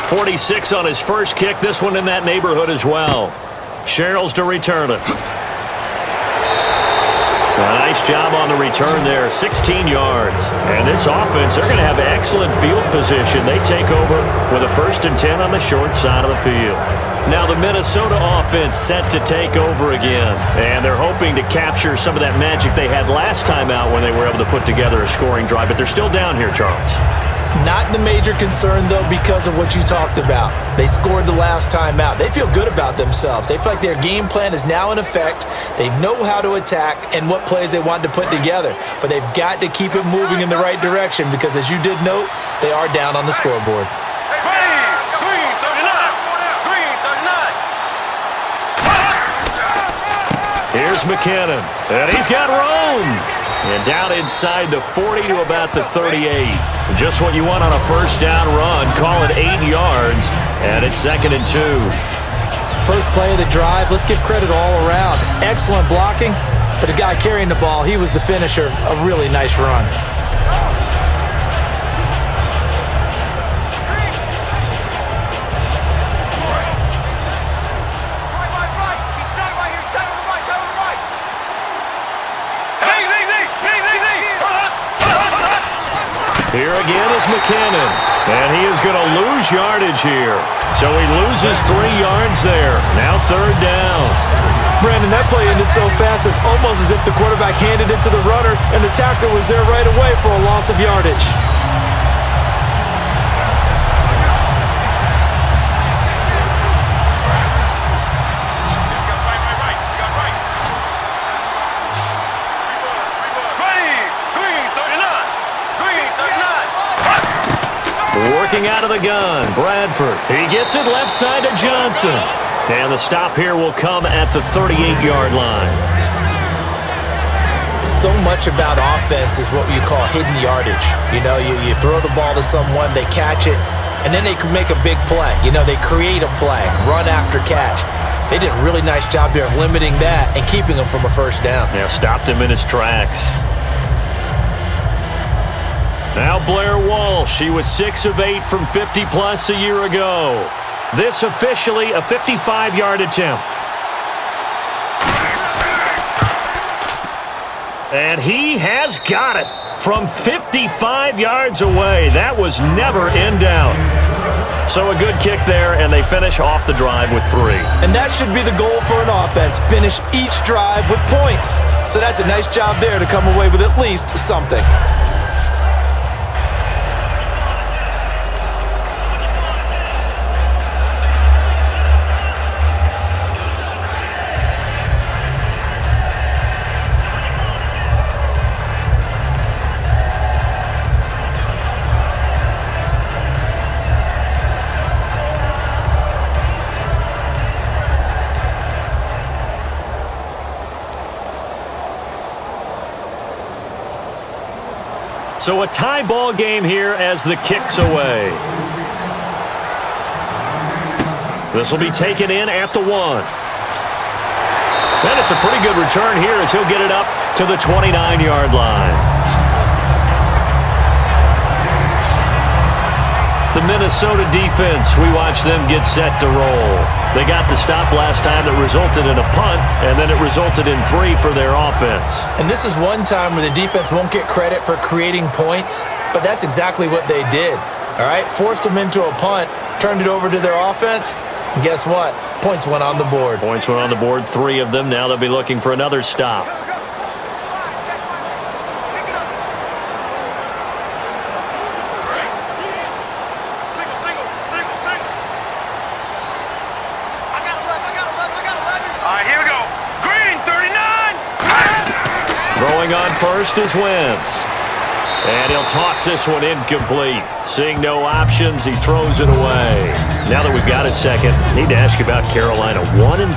.46 on his first kick. This one in that neighborhood as well. Sherrills to return it. A nice job on the return there, 16 yards. And this offense, they're going to have excellent field position. They take over with a 1st and 10 on the short side of the field. Now the Minnesota offense set to take over again. And they're hoping to capture some of that magic they had last time out when they were able to put together a scoring drive. But they're still down here, Charles. Not the major concern, though, because of what you talked about. They scored the last time out. They feel good about themselves. They feel like their game plan is now in effect. They know how to attack and what plays they want to put together. But they've got to keep it moving in the right direction because, as you did note, they are down on the scoreboard. Here's McKinnon, and he's got room. And down inside the 40 to about the 38. Just what you want on a first down run. Call it 8 yards, and it's 2nd and 2. First play of the drive, let's give credit all around. Excellent blocking, but the guy carrying the ball, he was the finisher. A really nice run. Here again is McKinnon, and he is going to lose yardage here. So he loses 3 yards there. Now 3rd down. Brandon, that play ended so fast, it's almost as if the quarterback handed it to the runner, and the tackler was there right away for a loss of yardage. Working out of the gun, Bradford. He gets it left side to Johnson. And the stop here will come at the 38-yard line. So much about offense is what you call hidden yardage. You know, you throw the ball to someone, they catch it, and then they can make a big play. You know, they create a play, run after catch. They did a really nice job there of limiting that and keeping him from a first down. Yeah, stopped him in his tracks. Now Blair Walsh. He was 6 of 8 from 50-plus a year ago. This officially a 55-yard attempt. And he has got it from 55 yards away. That was never in doubt. So a good kick there, and they finish off the drive with 3. And that should be the goal for an offense. Finish each drive with points. So that's a nice job there to come away with at least something. So a tie ball game here as the kick's away. This will be taken in at the 1. And it's a pretty good return here as he'll get it up to the 29-yard line. The Minnesota defense, we watch them get set to roll. They got the stop last time that resulted in a punt, and then it resulted in 3 for their offense. And this is one time where the defense won't get credit for creating points, but that's exactly what they did. All right, forced them into a punt, turned it over to their offense, and guess what? Points went on the board. Points went on the board, 3 of them. Now they'll be looking for another stop. Throwing on first is Wentz. And he'll toss this one incomplete. Seeing no options, he throws it away. Now that we've got a second, I need to ask you about Carolina. 1-5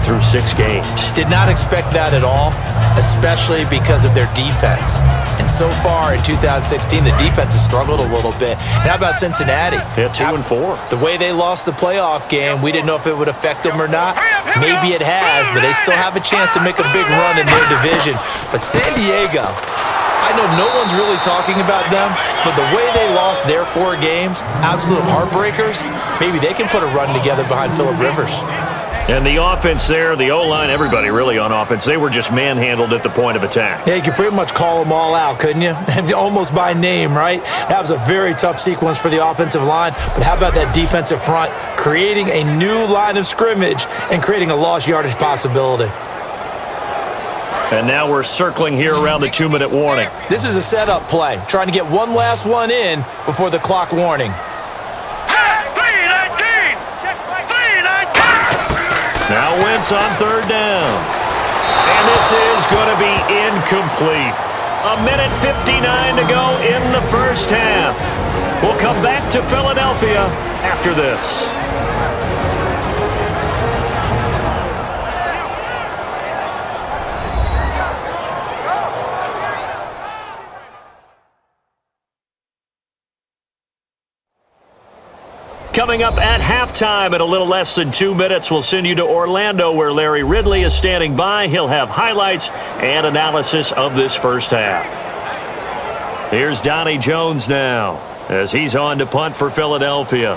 through 6 games. Did not expect that at all, especially because of their defense. And so far in 2016, the defense has struggled a little bit. And how about Cincinnati? Yeah, 2-4. The way they lost the playoff game, we didn't know if it would affect them or not. Maybe it has, but they still have a chance to make a big run in their division. But San Diego, I know no one's really talking about them, but the way they lost their 4 games, absolute heartbreakers, maybe they can put a run together behind Phillip Rivers. And the offense there, the O-line, everybody really on offense, they were just manhandled at the point of attack. Yeah, you could pretty much call them all out, couldn't you? Almost by name, right? That was a very tough sequence for the offensive line, but how about that defensive front creating a new line of scrimmage and creating a lost yardage possibility? And now we're circling here around the 2-minute warning. This is a setup play, trying to get one last one in before the clock warning. Now Wentz on 3rd down. And this is going to be incomplete. 1:59 to go in the first half. We'll come back to Philadelphia after this. coming up at halftime in a little less than 2 minutes. We'll send you to Orlando where Larry Ridley is standing by. He'll have highlights and analysis of this first half. Here's Donnie Jones now as he's on to punt for Philadelphia.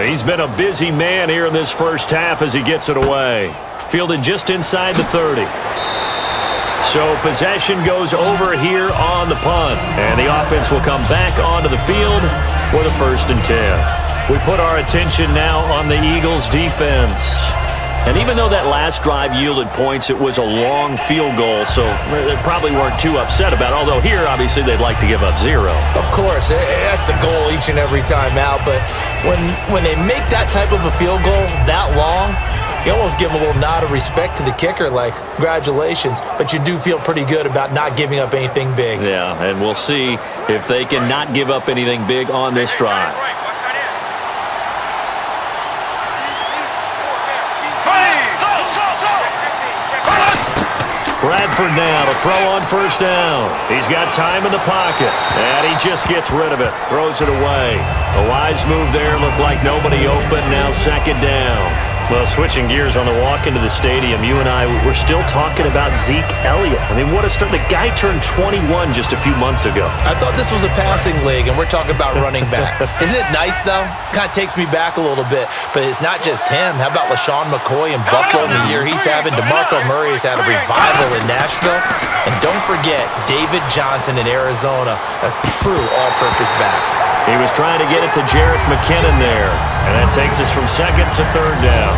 He's been a busy man here in this first half as he gets it away. Fielded just inside the 30. So possession goes over here on the punt. And the offense will come back onto the field for the 1st and 10. We put our attention now on the Eagles' defense. And even though that last drive yielded points, it was a long field goal, so they probably weren't too upset about it. Although here, obviously, they'd like to give up 0. Of course, that's the goal each and every time out. But when they make that type of a field goal that long, you almost give them a little nod of respect to the kicker, like, congratulations. But you do feel pretty good about not giving up anything big. Yeah, and we'll see if they can not give up anything big on this drive. Bradford now to throw on 1st down. He's got time in the pocket, and he just gets rid of it, throws it away. A wise move there, looked like nobody open, now 2nd down. Well, switching gears on the walk into the stadium, you and I, we're still talking about Zeke Elliott. I mean, what a start. The guy turned 21 just a few months ago. I thought this was a passing league, and we're talking about running backs. Isn't it nice, though? Kind of takes me back a little bit. But it's not just him. How about LaShawn McCoy in Buffalo in the year he's having? DeMarco Murray has had a revival in Nashville. And don't forget, David Johnson in Arizona, a true all-purpose back. He was trying to get it to Jerick McKinnon there. And that takes us from 2nd to 3rd down.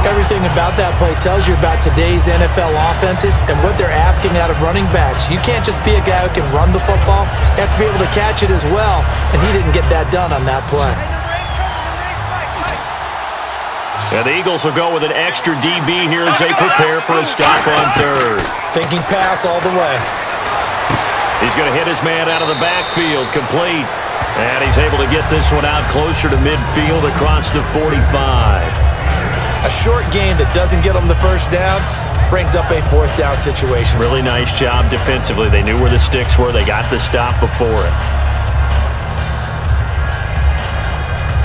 Everything about that play tells you about today's NFL offenses and what they're asking out of running backs. You can't just be a guy who can run the football. You have to be able to catch it as well. And he didn't get that done on that play. And the Eagles will go with an extra DB here as they prepare for a stop on 3rd. Thinking pass all the way. He's going to hit his man out of the backfield, complete. And he's able to get this one out closer to midfield across the 45. A short gain that doesn't get them the 1st down brings up a 4th down situation. Really nice job defensively. They knew where the sticks were. They got the stop before it.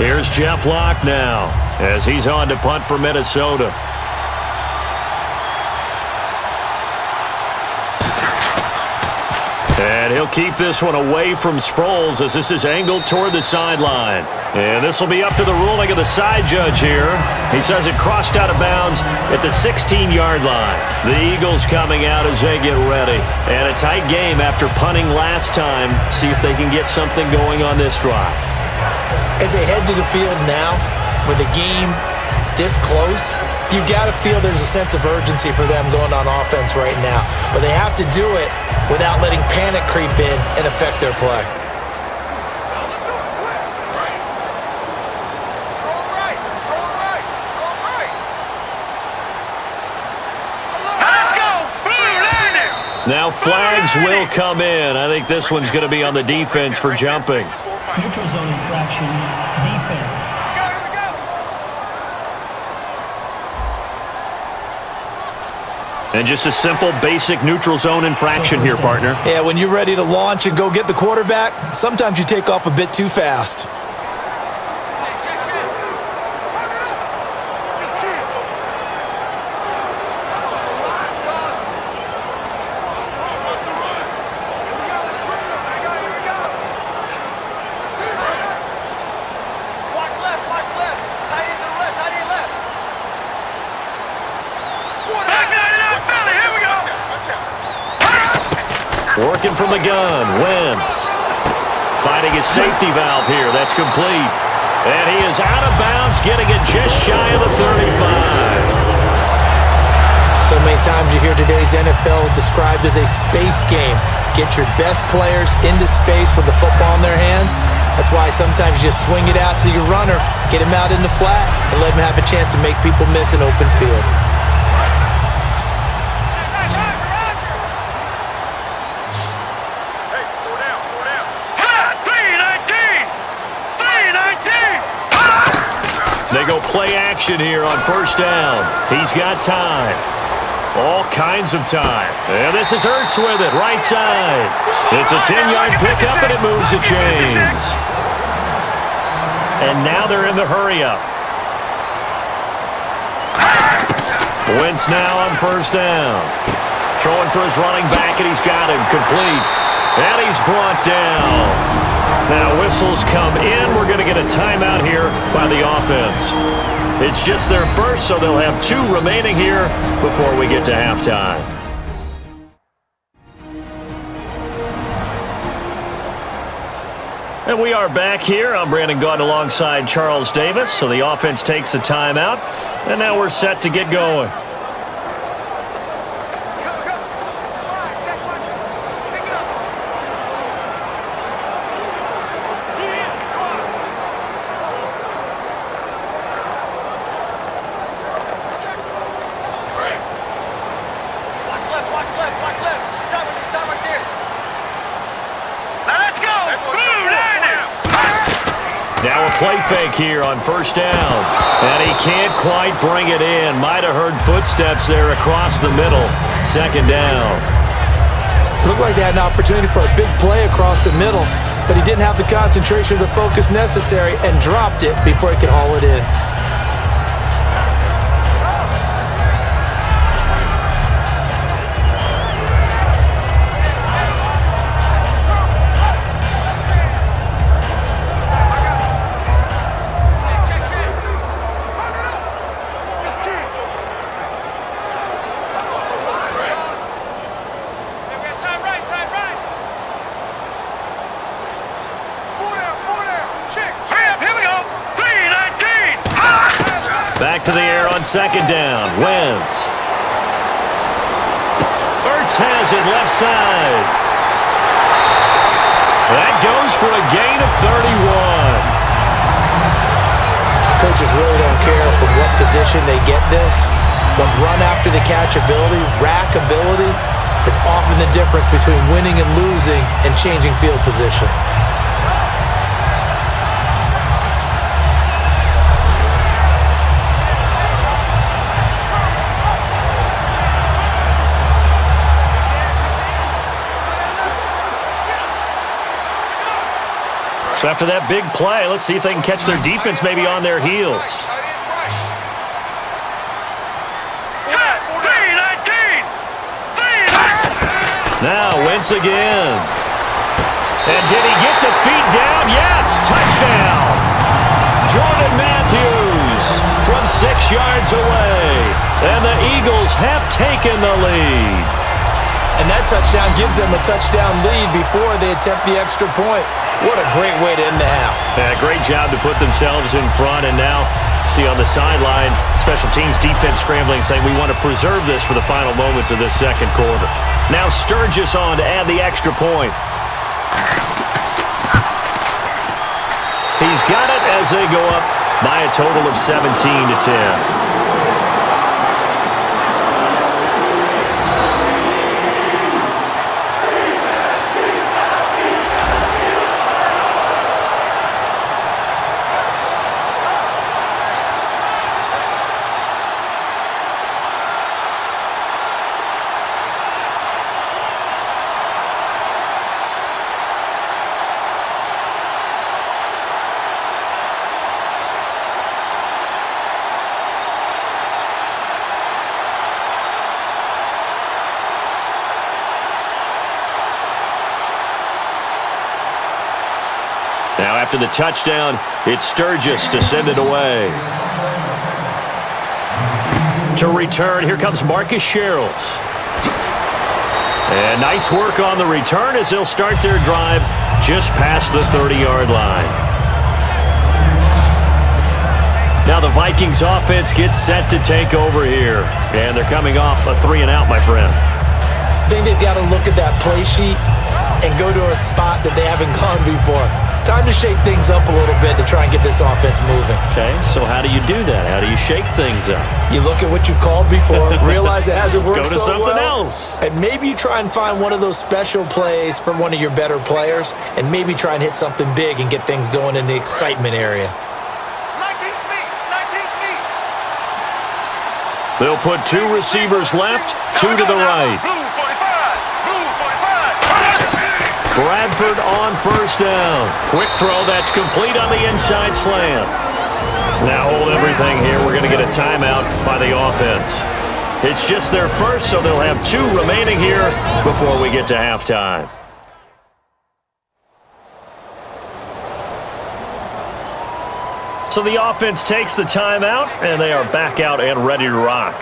Here's Jeff Locke now as he's on to punt for Minnesota. And he'll keep this one away from Sproles as this is angled toward the sideline. And this will be up to the ruling of the side judge here. He says it crossed out of bounds at the 16-yard line. The Eagles coming out as they get ready. And a tight game after punting last time. See if they can get something going on this drive. As they head to the field now, with the game this close, you've got to feel there's a sense of urgency for them going on offense right now. But they have to do it without letting panic creep in and affect their play. Now flags will come in. I think this one's going to be on the defense for jumping. Neutral zone infraction, defense. And just a simple, basic neutral zone infraction here, partner. Yeah, when you're ready to launch and go get the quarterback, sometimes you take off a bit too fast. Working from the gun, Wentz. Finding his safety valve here, that's complete. And he is out of bounds, getting it just shy of the 35. So many times you hear today's NFL described as a space game. Get your best players into space with the football in their hands. That's why sometimes you just swing it out to your runner, get him out in the flat, and let him have a chance to make people miss an open field. They go play action here on 1st down. He's got time. All kinds of time. And this is Ertz with it, right side. It's a 10-yard pickup, and it moves the chains. And now they're in the hurry-up. Wentz now on first down. Throwing for his running back, and he's got him complete. And he's brought down. Now whistles come in. We're going to get a timeout here by the offense. It's just their first, so they'll have 2 remaining here before we get to halftime. And we are back here. I'm Brandon Gaudin alongside Charles Davis. So the offense takes the timeout, and now we're set to get going. Now a play fake here on first down. And he can't quite bring it in. Might have heard footsteps there across the middle. Second down. Looked like they had an opportunity for a big play across the middle, but he didn't have the concentration or the focus necessary and dropped it before he could haul it in. Back to the air on second down. Wentz. Ertz has it left side. That goes for a gain of 31. Coaches really don't care from what position they get this, but run after the catch ability, rack ability, is often the difference between winning and losing and changing field position. So after that big play, let's see if they can catch their defense maybe on their heels. Now Wentz again. And did he get the feet down? Yes, touchdown. Jordan Matthews from 6 yards away. And the Eagles have taken the lead. And that touchdown gives them a touchdown lead before they attempt the extra point. What a great way to end the half. Yeah, great job to put themselves in front. And now, see on the sideline, special teams defense scrambling, saying we want to preserve this for the final moments of this second quarter. Now Sturgis on to add the extra point. He's got it as they go up by a total of 17-10. Now after the touchdown, it's Sturgis to send it away. To return, here comes Marcus Sherrills. And nice work on the return as they'll start their drive just past the 30-yard line. Now the Vikings offense gets set to take over here. And they're coming off a 3-and-out, my friend. I think they've got to look at that play sheet and go to a spot that they haven't gone before. Time to shake things up a little bit to try and get this offense moving. Okay, so how do you do that? How do you shake things up? You look at what you've called before, realize it hasn't worked so well. Go to something else. And maybe you try and find one of those special plays from one of your better players, and maybe try and hit something big and get things going in the excitement area. They'll put 2 receivers left, 2 to the right. Bradford on first down. Quick throw that's complete on the inside slant. Now hold everything here. We're going to get a timeout by the offense. It's just their first, so they'll have 2 remaining here before we get to halftime. So the offense takes the timeout, and they are back out and ready to rock.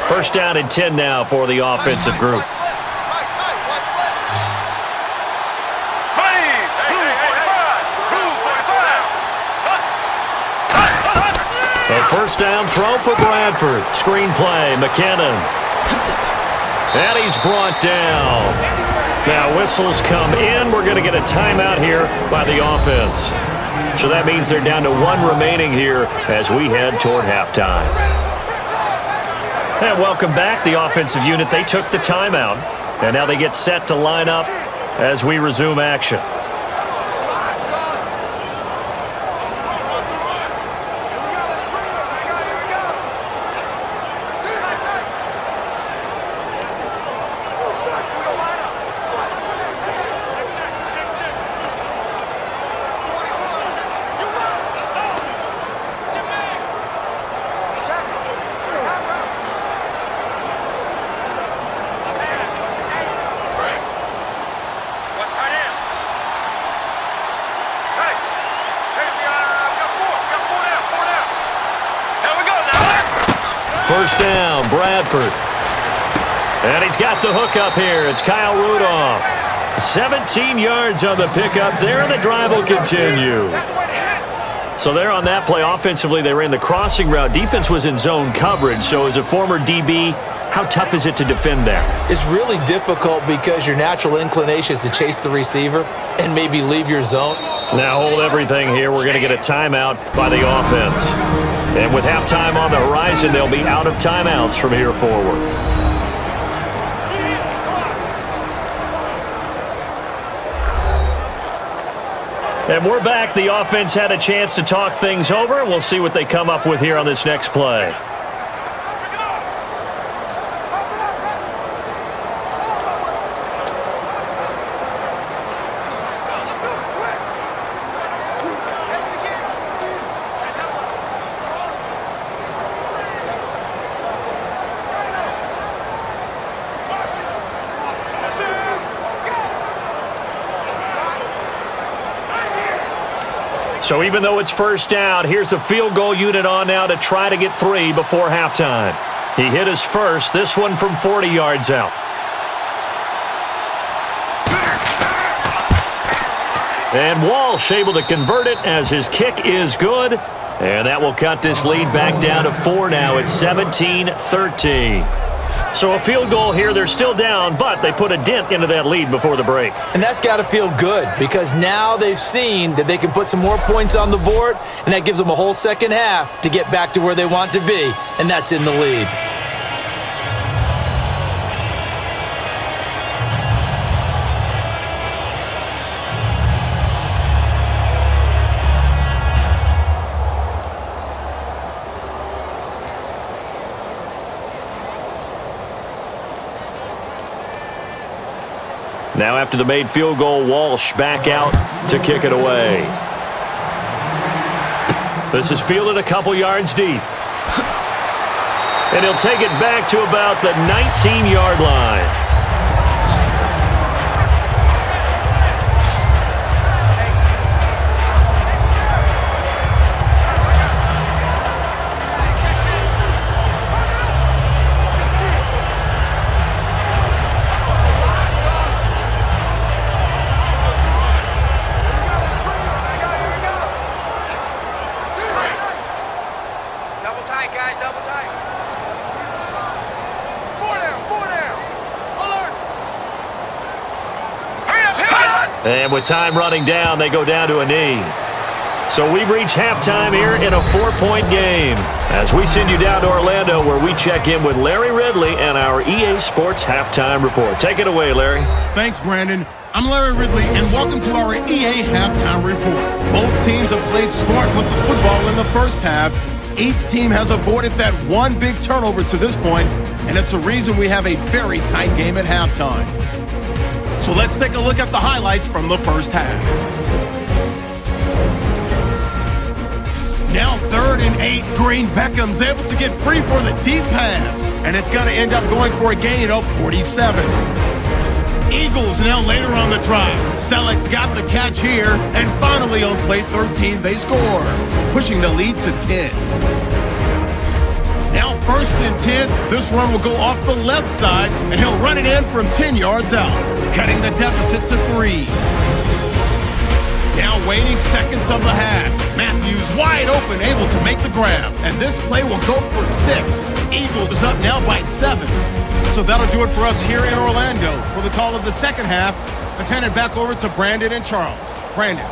First down and 10 now for the offensive group. A first down throw for Bradford. Screen play, McKinnon. And he's brought down. Now whistles come in. We're going to get a timeout here by the offense. So that means they're down to 1 remaining here as we head toward halftime. And welcome back, the offensive unit. They took the timeout, and now they get set to line up as we resume action. First down, Bradford. And he's got the hook up here. It's Kyle Rudolph. 17 yards on the pickup there, and the drive will continue. So there on that play, offensively, they ran the crossing route. Defense was in zone coverage, so as a former DB, how tough is it to defend there? It's really difficult because your natural inclination is to chase the receiver and maybe leave your zone. Now hold everything here. We're going to get a timeout by the offense. And with halftime on the horizon, they'll be out of timeouts from here forward. And we're back. The offense had a chance to talk things over. We'll see what they come up with here on this next play. So even though it's first down, here's the field goal unit on now to try to get 3 before halftime. He hit his first, this one from 40 yards out. And Walsh able to convert it as his kick is good. And that will cut this lead back down to 4 now. It's 17-13. So a field goal here. They're still down, but they put a dent into that lead before the break. And that's got to feel good because now they've seen that they can put some more points on the board, and that gives them a whole second half to get back to where they want to be, and that's in the lead. Now after the made field goal, Walsh back out to kick it away. This is fielded a couple yards deep. And he'll take it back to about the 19-yard line. And with time running down, they go down to a knee. So we've reached halftime here in a 4-point game as we send you down to Orlando where we check in with Larry Ridley and our EA Sports Halftime Report. Take it away, Larry. Thanks, Brandon. I'm Larry Ridley, and welcome to our EA Halftime Report. Both teams have played smart with the football in the first half. Each team has avoided that one big turnover to this point, and it's a reason we have a very tight game at halftime. So let's take a look at the highlights from the first half. Now 3rd and 8. Green Beckham's able to get free for the deep pass, and it's going to end up going for a gain of 47. Eagles now later on the drive. Selec's got the catch here, and finally on play 13, they score, pushing the lead to 10. Now 1st and 10, this run will go off the left side, and he'll run it in from 10 yards out, cutting the deficit to 3. Now waning seconds of the half. Matthews wide open, able to make the grab, and this play will go for 6. Eagles is up now by 7. So that'll do it for us here in Orlando. For the call of the second half, let's hand it back over to Brandon and Charles. Brandon.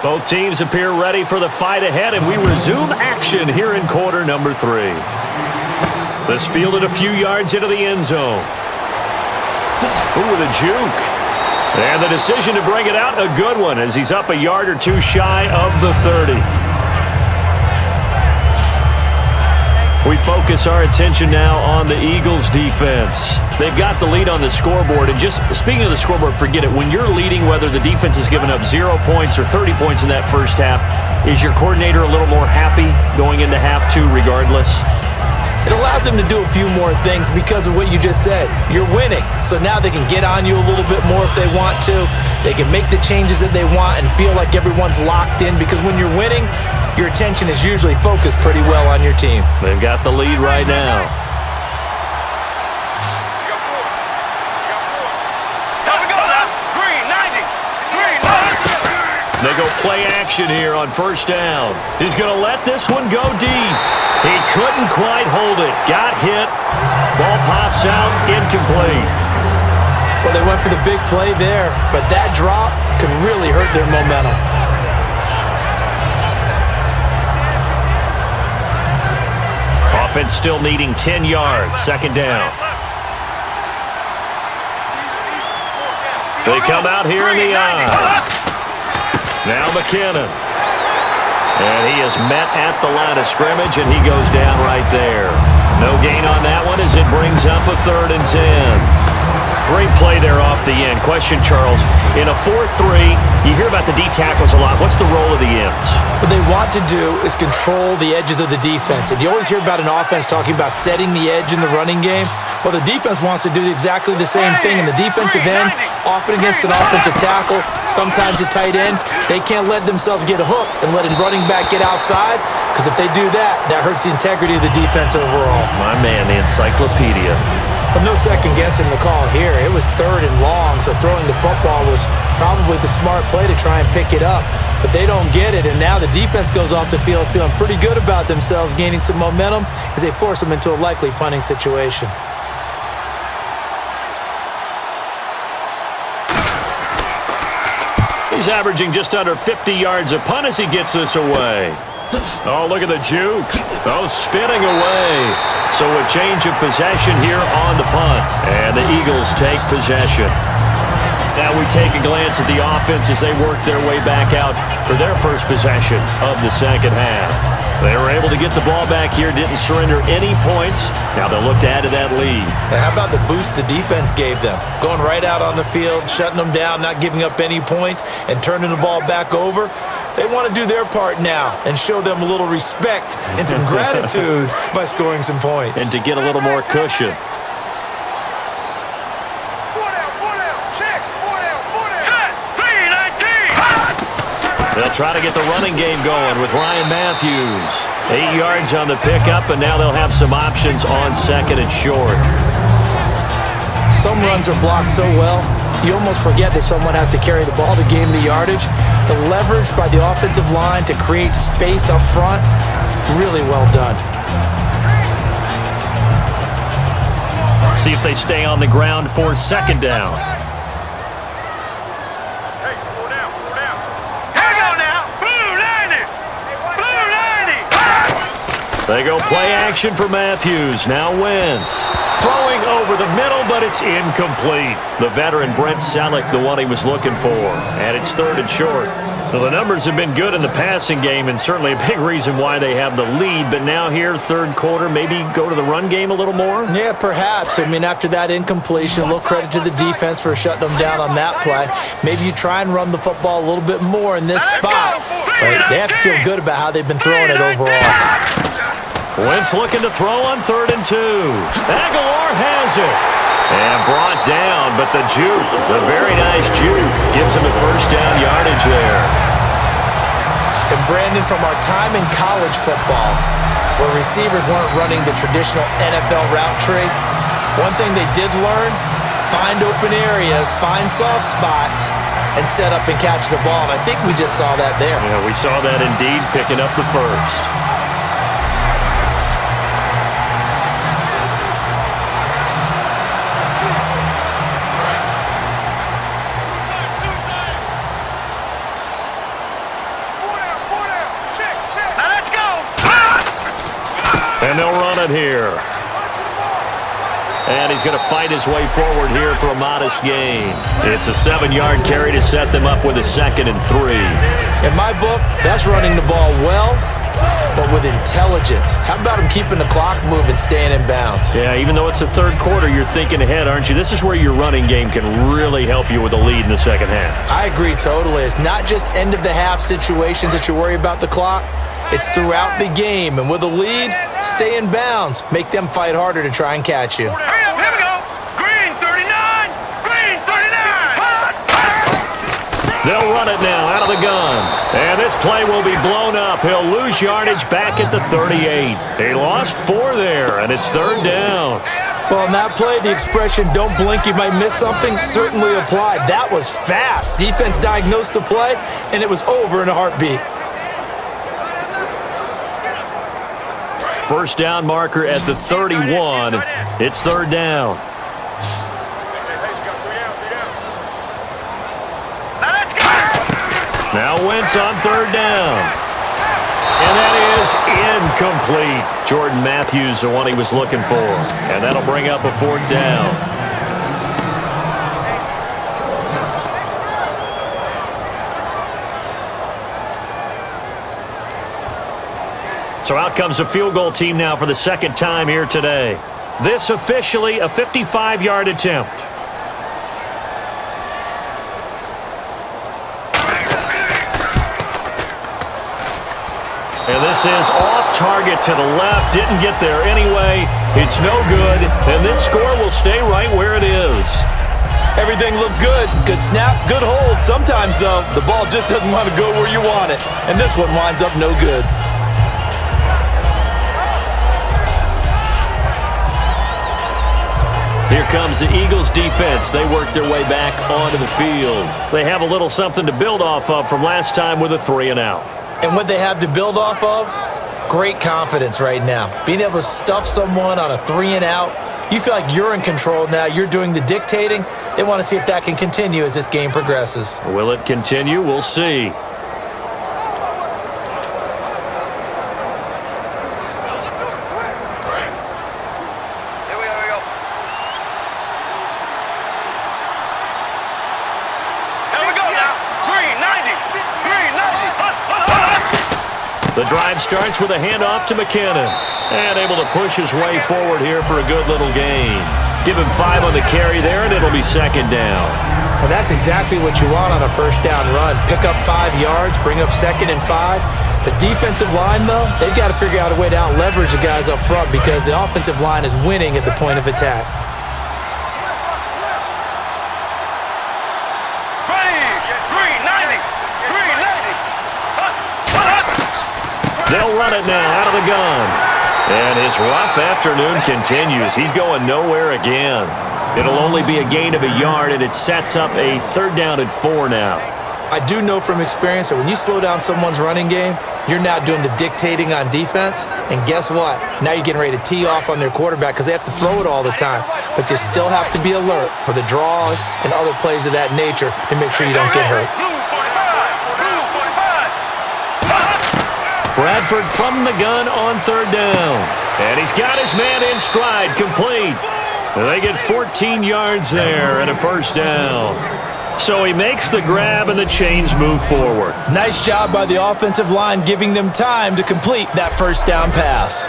Both teams appear ready for the fight ahead, and we resume action here in quarter number 3. This fielded a few yards into the end zone. Ooh, with a juke. And the decision to bring it out, a good one, as he's up a yard or two shy of the 30. We focus our attention now on the Eagles' defense. They've got the lead on the scoreboard, and just speaking of the scoreboard, forget it. When you're leading, whether the defense has given up 0 points or 30 points in that first half, is your coordinator a little more happy going into half 2 regardless? It allows them to do a few more things because of what you just said. You're winning, so now they can get on you a little bit more if they want to. They can make the changes that they want and feel like everyone's locked in, because when you're winning, your attention is usually focused pretty well on your team. They've got the lead right now. They go play action here on first down. He's going to let this one go deep. He couldn't quite hold it. Got hit. Ball pops out, incomplete. Well, they went for the big play there, but that drop could really hurt their momentum. Offense still needing 10 yards. Second down. They come out here in the eye. Now McKinnon. And he is met at the line of scrimmage, and he goes down right there. No gain on that one as it brings up a 3rd and 10. Great play there off the end. Question, Charles, in a 4-3, you hear about the D tackles a lot. What's the role of the ends? What they want to do is control the edges of the defense. And you always hear about an offense talking about setting the edge in the running game. Well, the defense wants to do exactly the same thing. In the defensive end, often against an offensive tackle, sometimes a tight end, they can't let themselves get hooked and let a running back get outside, because if they do that, that hurts the integrity of the defense overall. My man, the encyclopedia. But no second guessing the call here. It was 3rd and long, so throwing the football was probably the smart play to try and pick it up. But they don't get it, and now the defense goes off the field feeling pretty good about themselves, gaining some momentum as they force them into a likely punting situation. He's averaging just under 50 yards a punt as he gets this away. Oh, look at the juke. Oh, spinning away. So a change of possession here on the punt. And the Eagles take possession. Now we take a glance at the offense as they work their way back out for their first possession of the second half. They were able to get the ball back here, didn't surrender any points. Now they'll look to add to that lead. Now, how about the boost the defense gave them? Going right out on the field, shutting them down, not giving up any points, and turning the ball back over. They want to do their part now and show them a little respect and some gratitude by scoring some points. And to get a little more cushion. They'll try to get the running game going with Ryan Matthews. 8 yards on the pickup, and now they'll have some options on second and short. Some runs are blocked so well, you almost forget that someone has to carry the ball to gain the yardage. The leverage by the offensive line to create space up front, really well done. See if they stay on the ground for second down. They go play action for Matthews. Now Wentz. Throwing over the middle, but it's incomplete. The veteran Brent Selleck, the one he was looking for. And it's third and short. Well, the numbers have been good in the passing game, and certainly a big reason why they have the lead. But now here, third quarter, maybe go to the run game a little more? Yeah, perhaps. I mean, after that incompletion, a little credit to the defense for shutting them down on that play. Maybe you try and run the football a little bit more in this spot. But they have to feel good about how they've been throwing it overall. Wentz looking to throw on 3rd and 2. Aguilar has it. And brought down, but the juke, the very nice juke, gives him a first down yardage there. And Brandon, from our time in college football, where receivers weren't running the traditional NFL route tree, one thing they did learn, find open areas, find soft spots, and set up and catch the ball. And I think we just saw that there. Yeah, we saw that indeed, picking up the first. And they'll run it here. And he's going to fight his way forward here for a modest gain. It's a 7-yard carry to set them up with a 2nd and 3. In my book, that's running the ball well, but with intelligence. How about him keeping the clock moving, staying in bounds? Yeah, even though it's the third quarter, you're thinking ahead, aren't you? This is where your running game can really help you with a lead in the second half. I agree totally. It's not just end-of-the-half situations that you worry about the clock. It's throughout the game, and with a lead, stay in bounds. Make them fight harder to try and catch you. Hurry up, here we go. Green 39. Green 39. They'll run it now out of the gun. And this play will be blown up. He'll lose yardage back at the 38. He lost 4 there, and it's 3rd down. Well, on that play, the expression, don't blink, you might miss something, certainly applied. That was fast. Defense diagnosed the play, and it was over in a heartbeat. First down marker at the 31. It's 3rd down. Now Wentz on 3rd down. And that is incomplete. Jordan Matthews, the one he was looking for. And that'll bring up a 4th down. So out comes a field goal team now for the second time here today. This officially a 55-yard attempt. And this is off target to the left. Didn't get there anyway. It's no good. And this score will stay right where it is. Everything looked good. Good snap, good hold. Sometimes, though, the ball just doesn't want to go where you want it. And this one winds up no good. Here comes the Eagles defense. They work their way back onto the field. They have a little something to build off of from last time with a 3-and-out. And what they have to build off of? Great confidence right now. Being able to stuff someone on a 3-and-out. You feel like you're in control now. You're doing the dictating. They want to see if that can continue as this game progresses. Will it continue? We'll see. The drive starts with a handoff to McKinnon. And able to push his way forward here for a good little gain. Give him 5 on the carry there, and it'll be 2nd down. And that's exactly what you want on a first down run. Pick up 5 yards, bring up 2nd and 5. The defensive line, though, they've got to figure out a way to out-leverage the guys up front because the offensive line is winning at the point of attack. Green 90. Green 90. They'll run it now out of the gun. And his rough afternoon continues. He's going nowhere again. It'll only be a gain of a yard, and it sets up a 3rd down and 4 now. I do know from experience that when you slow down someone's running game, you're now doing the dictating on defense. And guess what? Now you're getting ready to tee off on their quarterback because they have to throw it all the time. But you still have to be alert for the draws and other plays of that nature to make sure you don't get hurt. Bradford from the gun on 3rd down. And he's got his man in stride, complete. And they get 14 yards there and a 1st down. So he makes the grab and the chains move forward. Nice job by the offensive line giving them time to complete that 1st down pass.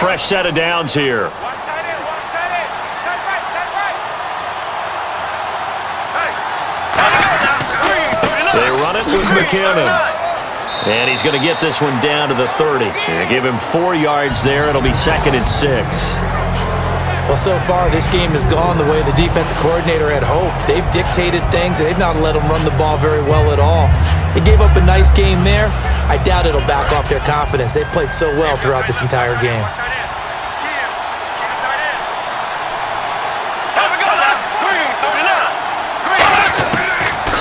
Fresh set of downs here. They run it with McKinnon. And he's going to get this one down to the 30. They give him 4 yards there. It'll be 2nd and 6. Well, so far, this game has gone the way the defensive coordinator had hoped. They've dictated things, and they've not let them run the ball very well at all. They gave up a nice game there. I doubt it'll back off their confidence. They've played so well throughout this entire game.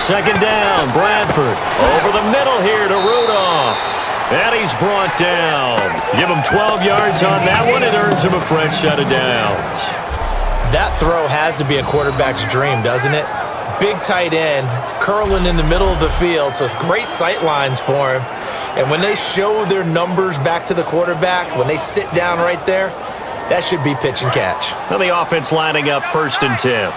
Second down, Bradford. Over the middle here to Rudolph. And he's brought down. Give him 12 yards on that one. It earns him a fresh set of downs. That throw has to be a quarterback's dream, doesn't it? Big tight end, curling in the middle of the field, so it's great sight lines for him. And when they show their numbers back to the quarterback, when they sit down right there, that should be pitch and catch. Now the offense lining up 1st and 10.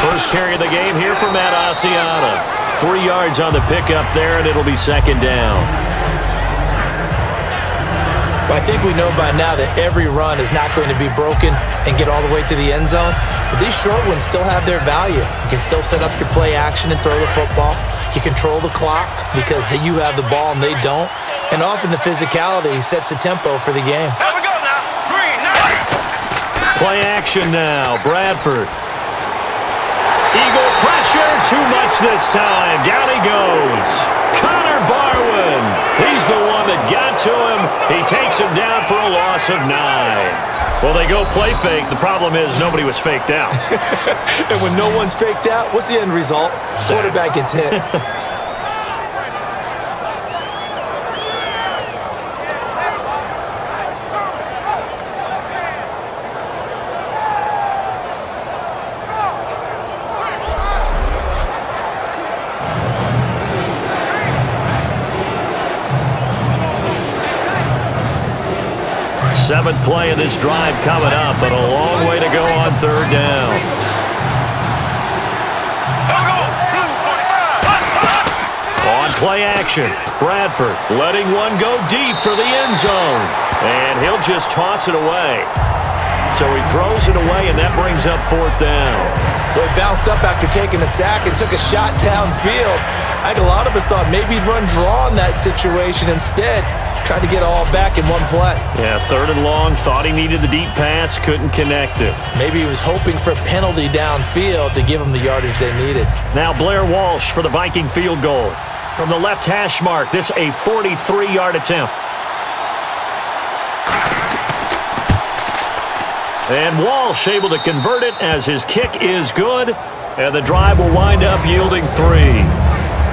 First carry of the game here for Matt Asiata. 3 yards on the pickup there, and it'll be 2nd down. Well, I think we know by now that every run is not going to be broken and get all the way to the end zone. But these short ones still have their value. You can still set up your play action and throw the football. You control the clock because you have the ball and they don't. And often the physicality sets the tempo for the game. Play action now, Bradford. Eagle pressure, too much this time. Down he goes. Connor Barwin. He's the one that got to him. He takes him down for a loss of 9. Well, they go play fake. The problem is nobody was faked out. And when no one's faked out, what's the end result? Quarterback gets hit. Seventh play of this drive coming up, but a long way to go on 3rd down. On play action, Bradford letting one go deep for the end zone. And he'll just toss it away. So he throws it away, and that brings up 4th down. Well, he bounced up after taking a sack and took a shot downfield. I think a lot of us thought maybe he'd run draw in that situation. Instead, tried to get all back in one play. Yeah, 3rd and long, thought he needed the deep pass, couldn't connect it. Maybe he was hoping for a penalty downfield to give him the yardage they needed. Now Blair Walsh for the Viking field goal. From the left hash mark, this a 43-yard attempt. And Walsh able to convert it as his kick is good. And the drive will wind up yielding 3.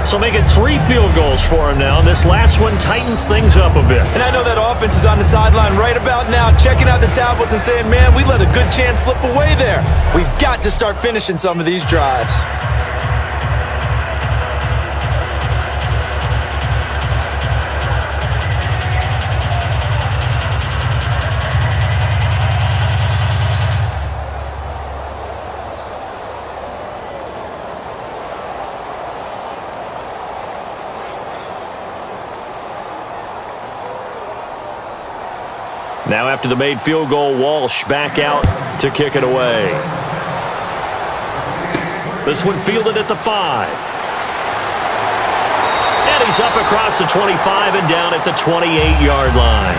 So making 3 field goals for him now. This last one tightens things up a bit. And I know that offense is on the sideline right about now, checking out the tablets and saying, man, we let a good chance slip away there. We've got to start finishing some of these drives. Now after the made field goal, Walsh back out to kick it away. This one fielded at the 5. And And he's up across the 25 and down at the 28-yard line.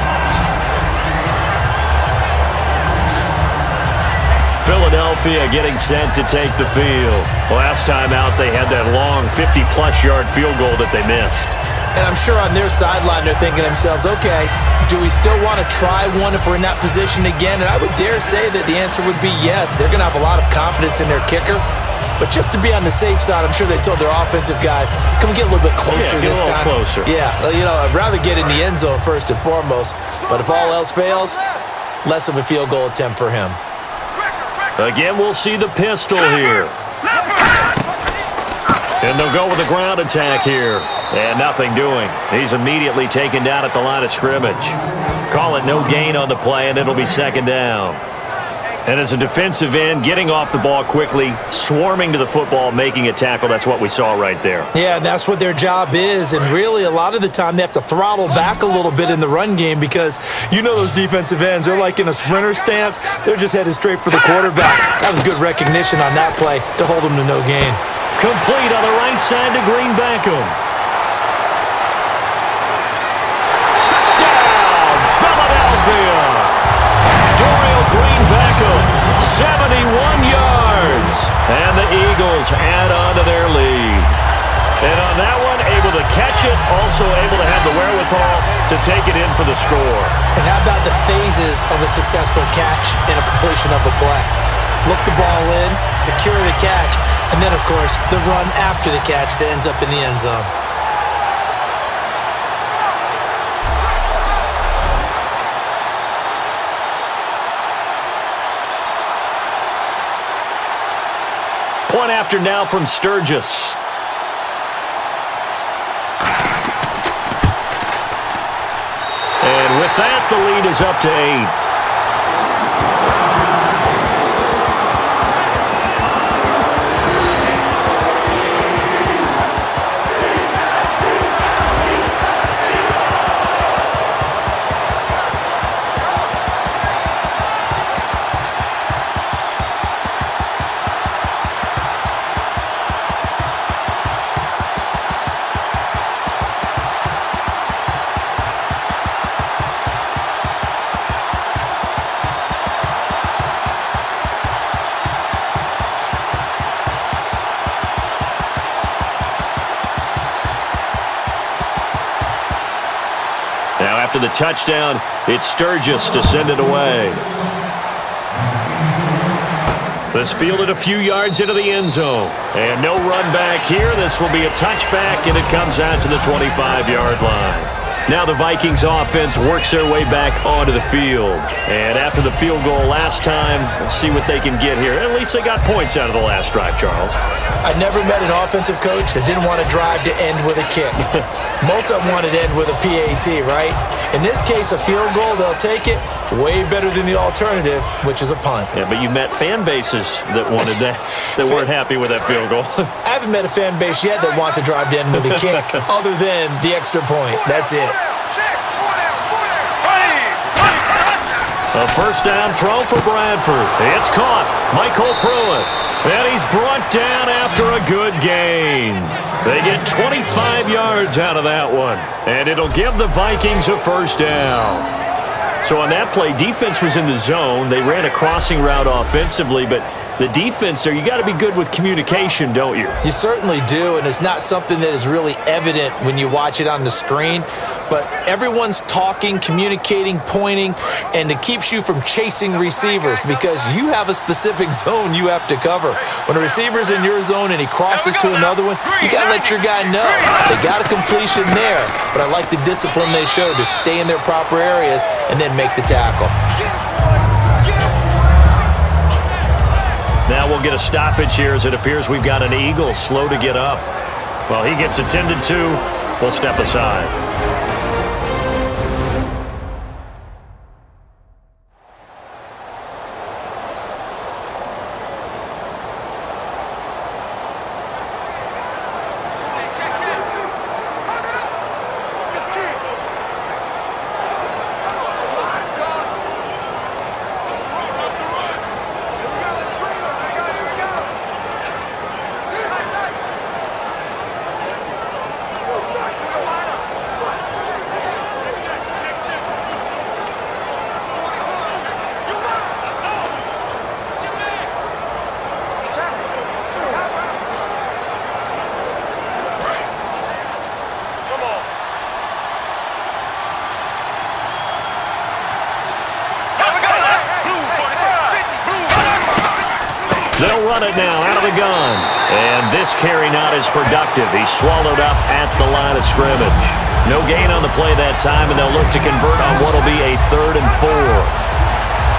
Philadelphia getting set to take the field. Last time out, they had that long 50-plus yard field goal that they missed. And I'm sure on their sideline, they're thinking to themselves, okay, do we still want to try one if we're in that position again? And I would dare say that the answer would be yes. They're going to have a lot of confidence in their kicker. But just to be on the safe side, I'm sure they told their offensive guys, can we get a little bit closer this time? Closer. Yeah, I'd rather get in the end zone first and foremost. But if all else fails, less of a field goal attempt for him. Again, we'll see the pistol here. And they'll go with the ground attack here. And nothing doing. He's immediately taken down at the line of scrimmage. Call it no gain on the play, and it'll be second down. And as a defensive end, getting off the ball quickly, swarming to the football, making a tackle, that's what we saw right there. Yeah, and that's what their job is. And really, a lot of the time, they have to throttle back a little bit in the run game because those defensive ends, they're like in a sprinter stance. They're just headed straight for the quarterback. That was good recognition on that play to hold them to no gain. Complete on the right side to Green Beckham. Touchdown, Philadelphia! Green Beckham, 71 yards. And the Eagles add on to their lead. And on that one, able to catch it, also able to have the wherewithal to take it in for the score. And how about the phases of a successful catch and a completion of a play? Look the ball in, secure the catch, and then, of course, the run after the catch that ends up in the end zone. Point after now from Sturgis. And with that, the lead is up to 8. Now after the touchdown, it's Sturgis to send it away. This fielded a few yards into the end zone. And no run back here. This will be a touchback, and it comes out to the 25-yard line. Now the Vikings offense works their way back onto the field. And after the field goal last time, let's see what they can get here. At least they got points out of the last drive, Charles. I never met an offensive coach that didn't want to drive to end with a kick. Most of them wanted to end with a PAT, right? In this case, a field goal, they'll take it. Way better than the alternative, which is a punt. Yeah, but you met fan bases that wanted that, that weren't happy with that field goal. I haven't met a fan base yet that wants to drive to end with a kick other than the extra point. That's it. A first down throw for Bradford. It's caught. Michael Pruitt. And he's brought down after a good gain. They get 25 yards out of that one. And it'll give the Vikings a first down. So on that play, defense was in the zone. They ran a crossing route offensively, but the defense there, you got to be good with communication, don't you? You certainly do, and it's not something that is really evident when you watch it on the screen. But everyone's talking, communicating, pointing, and it keeps you from chasing receivers because you have a specific zone you have to cover. When a receiver's in your zone and he crosses to another one, you got to let your guy know. They got a completion there, but I like the discipline they showed to stay in their proper areas and then make the tackle. Now we'll get a stoppage here as it appears we've got an Eagle slow to get up. Well, he gets attended to. We'll step aside. run it now out of the gun. And this carry not as productive. He's swallowed up at the line of scrimmage. No gain on the play that time, and they'll look to convert on what will be a 3rd and 4.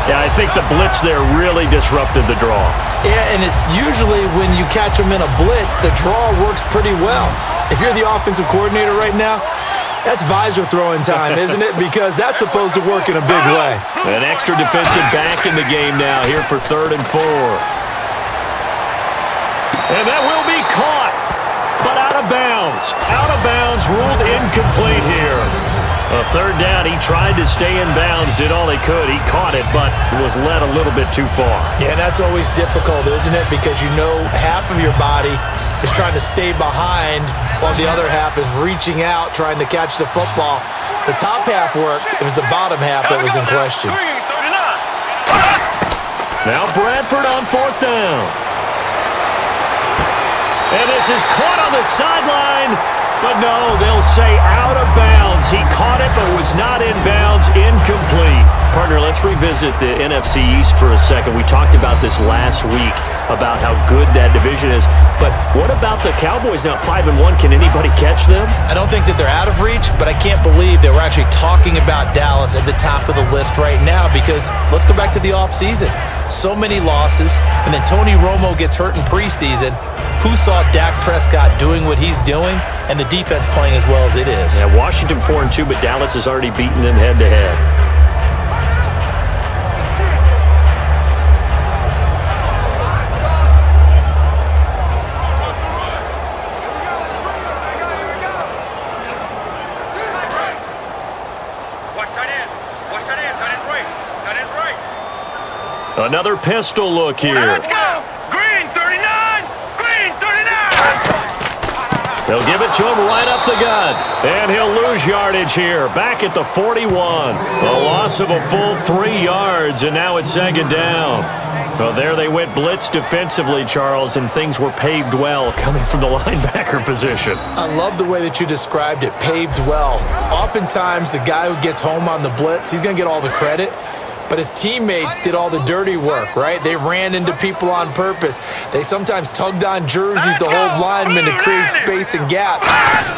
Yeah, I think the blitz there really disrupted the draw. Yeah, and it's usually when you catch them in a blitz, the draw works pretty well. If you're the offensive coordinator right now, that's visor throwing time, isn't it? Because that's supposed to work in a big way. An extra defensive back in the game now here for 3rd and 4. And that will be caught, but out of bounds. Out of bounds, ruled incomplete here. A 3rd down, he tried to stay in bounds, did all he could. He caught it, but was led a little bit too far. Yeah, and that's always difficult, isn't it? Because you know half of your body is trying to stay behind while the other half is reaching out, trying to catch the football. The top half worked. It was the bottom half that was in question. Now Bradford on 4th down. And this is caught on the sideline. But no, they'll say out of bounds. He caught it, but was not in bounds. Incomplete. Partner, let's revisit the NFC East for a second. We talked about this last week, about how good that division is. But what about the Cowboys now? 5-1. Can anybody catch them? I don't think that they're out of reach, but I can't believe that we're actually talking about Dallas at the top of the list right now, because let's go back to the offseason. So many losses, and then Tony Romo gets hurt in preseason. Who saw Dak Prescott doing what he's doing and the defense playing as well as it is? Yeah, Washington 4-2, but Dallas has already beaten them head-to-head. Another pistol look here. Let's go! Green 39! Green 39! They'll give it to him right up the gut. And he'll lose yardage here. Back at the 41. A loss of a full 3 yards, and now it's 2nd down. Well, there they went blitz defensively, Charles, and things were paved well coming from the linebacker position. I love the way that you described it, paved well. Oftentimes, the guy who gets home on the blitz, he's going to get all the credit. But his teammates did all the dirty work, right? They ran into people on purpose. They sometimes tugged on jerseys to hold linemen to create space and gaps.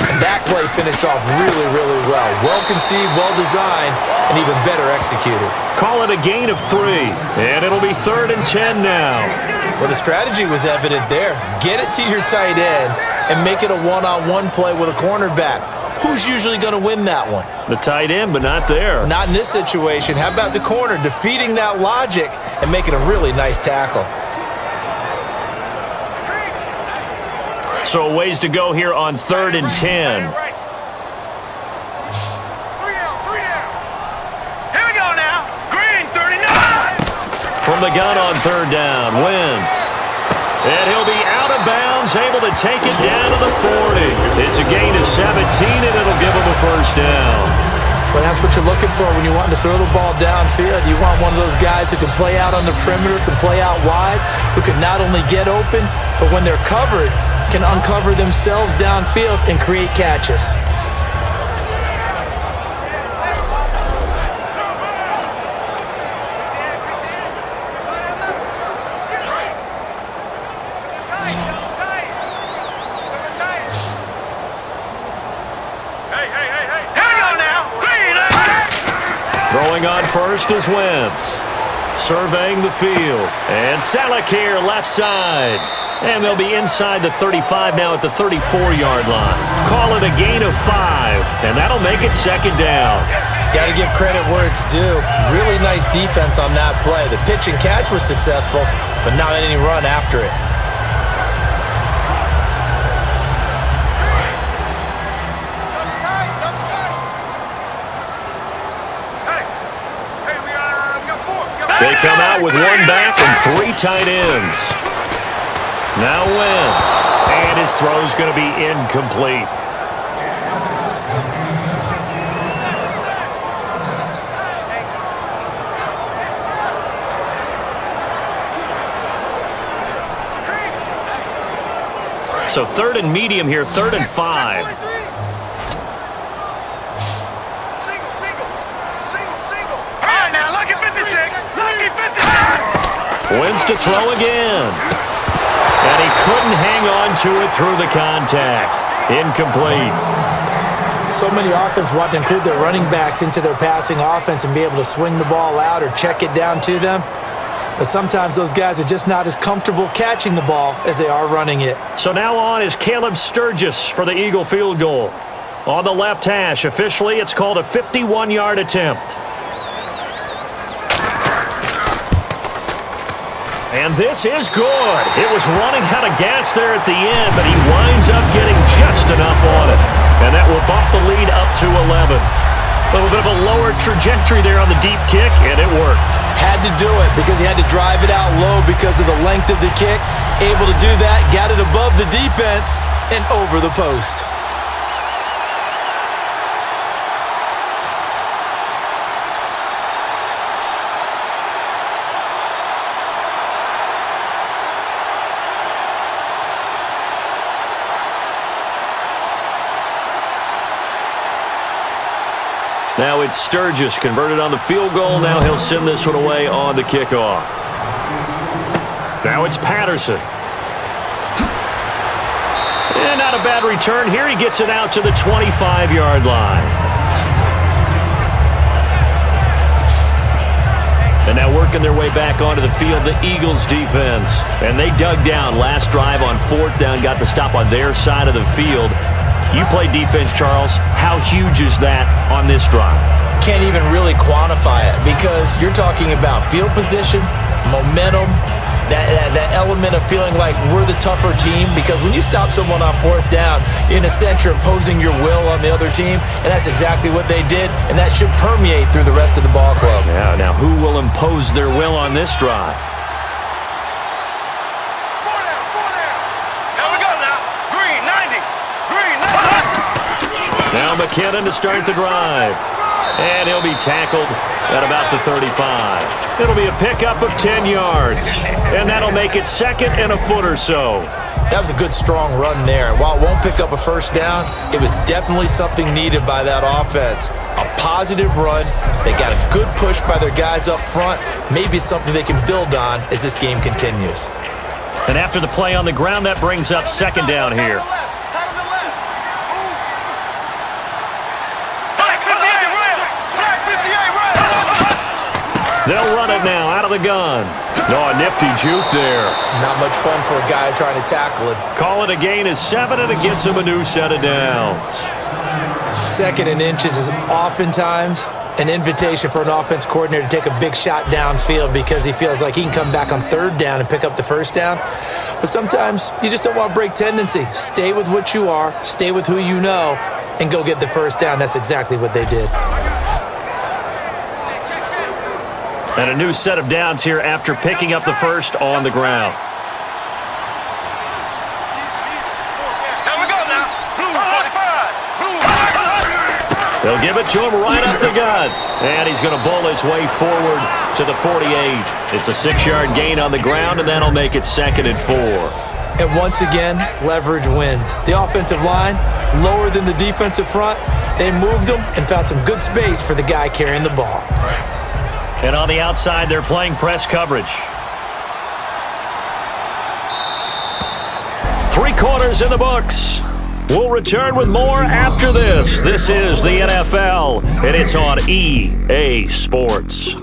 And that play finished off really, really well. Well-conceived, well-designed, and even better executed. Call it a gain of 3, and it'll be 3rd and 10 now. Well, the strategy was evident there. Get it to your tight end and make it a one-on-one play with a cornerback. Who's usually going to win that one? The tight end, but not there. Not in this situation. How about the corner defeating that logic and making a really nice tackle? So a ways to go here on 3rd and 10. Here we go now. Green 39! From the gun on 3rd down, Wentz. And he'll be out of bounds, able to take it down to the 40. It's a gain of 17, and it'll give him a 1st down. Well, that's what you're looking for when you want to throw the ball downfield. You want one of those guys who can play out on the perimeter, can play out wide, who can not only get open, but when they're covered, can uncover themselves downfield and create catches. Throwing on first is Wentz. Surveying the field. And Salek here, left side. And they'll be inside the 35 now at the 34-yard line. Call it a gain of 5, and that'll make it 2nd down. Got to give credit where it's due. Really nice defense on that play. The pitch and catch was successful, but not any run after it. They come out with 1 back and 3 tight ends. Now Wentz, and his throw's going to be incomplete. So 3rd and medium here, 3rd and 5. Wentz to throw again. And he couldn't hang on to it through the contact. Incomplete. So many offenses want to include their running backs into their passing offense and be able to swing the ball out or check it down to them. But sometimes those guys are just not as comfortable catching the ball as they are running it. So now on is Caleb Sturgis for the Eagle field goal. On the left hash, officially it's called a 51-yard attempt. And this is good. It was running out of gas there at the end, but he winds up getting just enough on it. And that will bump the lead up to 11. A little bit of a lower trajectory there on the deep kick, and it worked. Had to do it because he had to drive it out low because of the length of the kick. Able to do that, got it above the defense and over the post. Now it's Sturgis converted on the field goal. Now he'll send this one away on the kickoff. Now it's Patterson. And not a bad return here. He gets it out to the 25-yard line. And now working their way back onto the field, the Eagles defense. And they dug down last drive on 4th down, got the stop on their side of the field. You play defense, Charles. How huge is that on this drive? Can't even really quantify it because you're talking about field position, momentum, that element of feeling like we're the tougher team, because when you stop someone on 4th down, in a sense you're imposing your will on the other team, and that's exactly what they did, and that should permeate through the rest of the ball club. Yeah, now who will impose their will on this drive? Now McKinnon to start the drive. And he'll be tackled at about the 35. It'll be a pickup of 10 yards. And that'll make it 2nd and a foot or so. That was a good, strong run there. While it won't pick up a first down, it was definitely something needed by that offense. A positive run. They got a good push by their guys up front. Maybe something they can build on as this game continues. And after the play on the ground, that brings up 2nd down here. They'll run it now out of the gun. No, a nifty juke there. Not much fun for a guy trying to tackle it. Call it a gain of 7, and it gets him a new set of downs. 2nd and inches is oftentimes an invitation for an offense coordinator to take a big shot downfield because he feels like he can come back on 3rd down and pick up the first down. But sometimes you just don't want to break tendency. Stay with what you are, stay with who you know, and go get the first down. That's exactly what they did. And a new set of downs here after picking up the first on the ground. Here we go now. Blue 45. Blue 45. They'll give it to him right up the gut. And he's going to bowl his way forward to the 48. It's a 6-yard gain on the ground, and that'll make it 2nd and 4. And once again, leverage wins. The offensive line, lower than the defensive front. They moved them and found some good space for the guy carrying the ball. And on the outside, they're playing press coverage. 3 quarters in the books. We'll return with more after this. This is the NFL, and it's on EA Sports.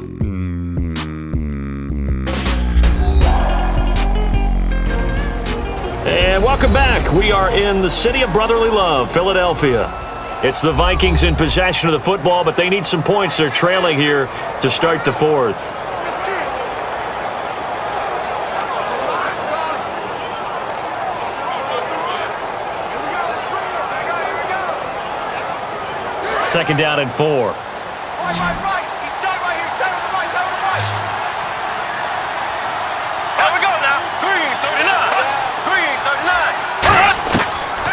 And welcome back. We are in the city of brotherly love, Philadelphia. It's the Vikings in possession of the football, but they need some points. They're trailing here to start the 4th. Second down and 4. Right. He's tight right here. Tight on the right. Here we go now. Green 39.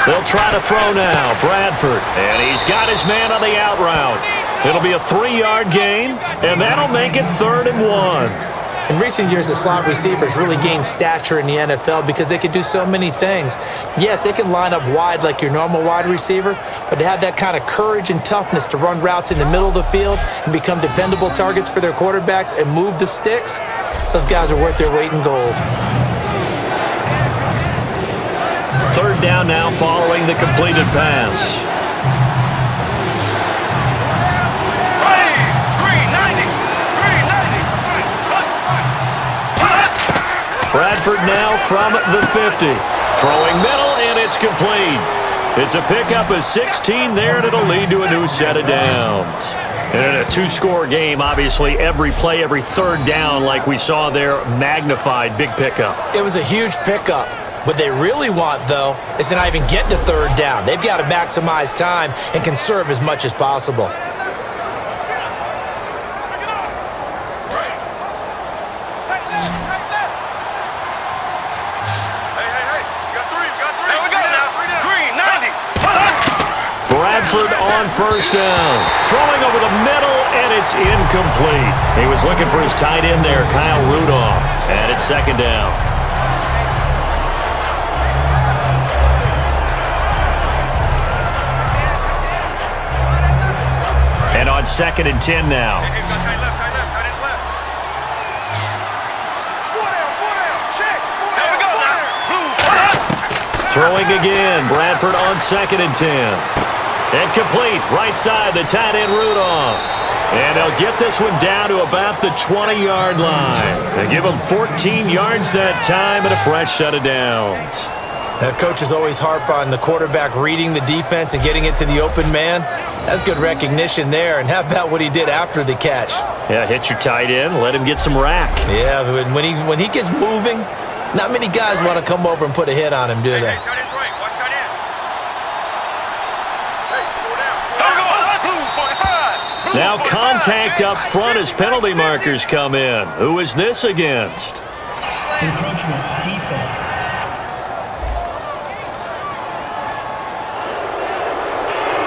They'll try to throw now. Bradford. And he's got his man on the out route. It'll be a 3-yard gain, and that'll make it 3rd and 1. In recent years, the slot receivers really gained stature in the NFL because they can do so many things. Yes, they can line up wide like your normal wide receiver, but to have that kind of courage and toughness to run routes in the middle of the field and become dependable targets for their quarterbacks and move the sticks, those guys are worth their weight in gold. Third down now following the completed pass. Bradford now from the 50. Throwing middle, and it's complete. It's a pickup of 16 there, and it'll lead to a new set of downs. And in a two-score game, obviously, every play, every third down, like we saw there, magnified. Big pickup. It was a huge pickup. What they really want, though, is to not even get to third down. They've got to maximize time and conserve as much as possible. Bradford on first down. Throwing over the middle, and it's incomplete. He was looking for his tight end there, Kyle Rudolph. And it's second down. And on 2nd and 10 now. Throwing again. Bradford on 2nd and 10. Incomplete. Right side, the tight end Rudolph. And they'll get this one down to about the 20-yard line. They give him 14 yards that time and a fresh set of downs. Coaches always harp on the quarterback reading the defense and getting it to the open man. That's good recognition there. And how about what he did after the catch? Yeah, hit your tight end, let him get some rack. Yeah, when he gets moving, not many guys want to come over and put a hit on him, do they? Now contact up front as penalty markers come in. Who is this against? Encroachment, defense.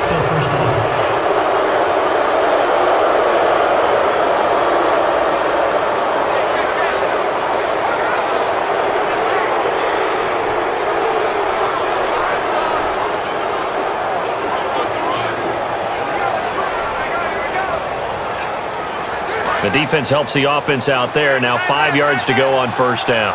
Still first down. The defense helps the offense out there. Now 5 yards to go on first down.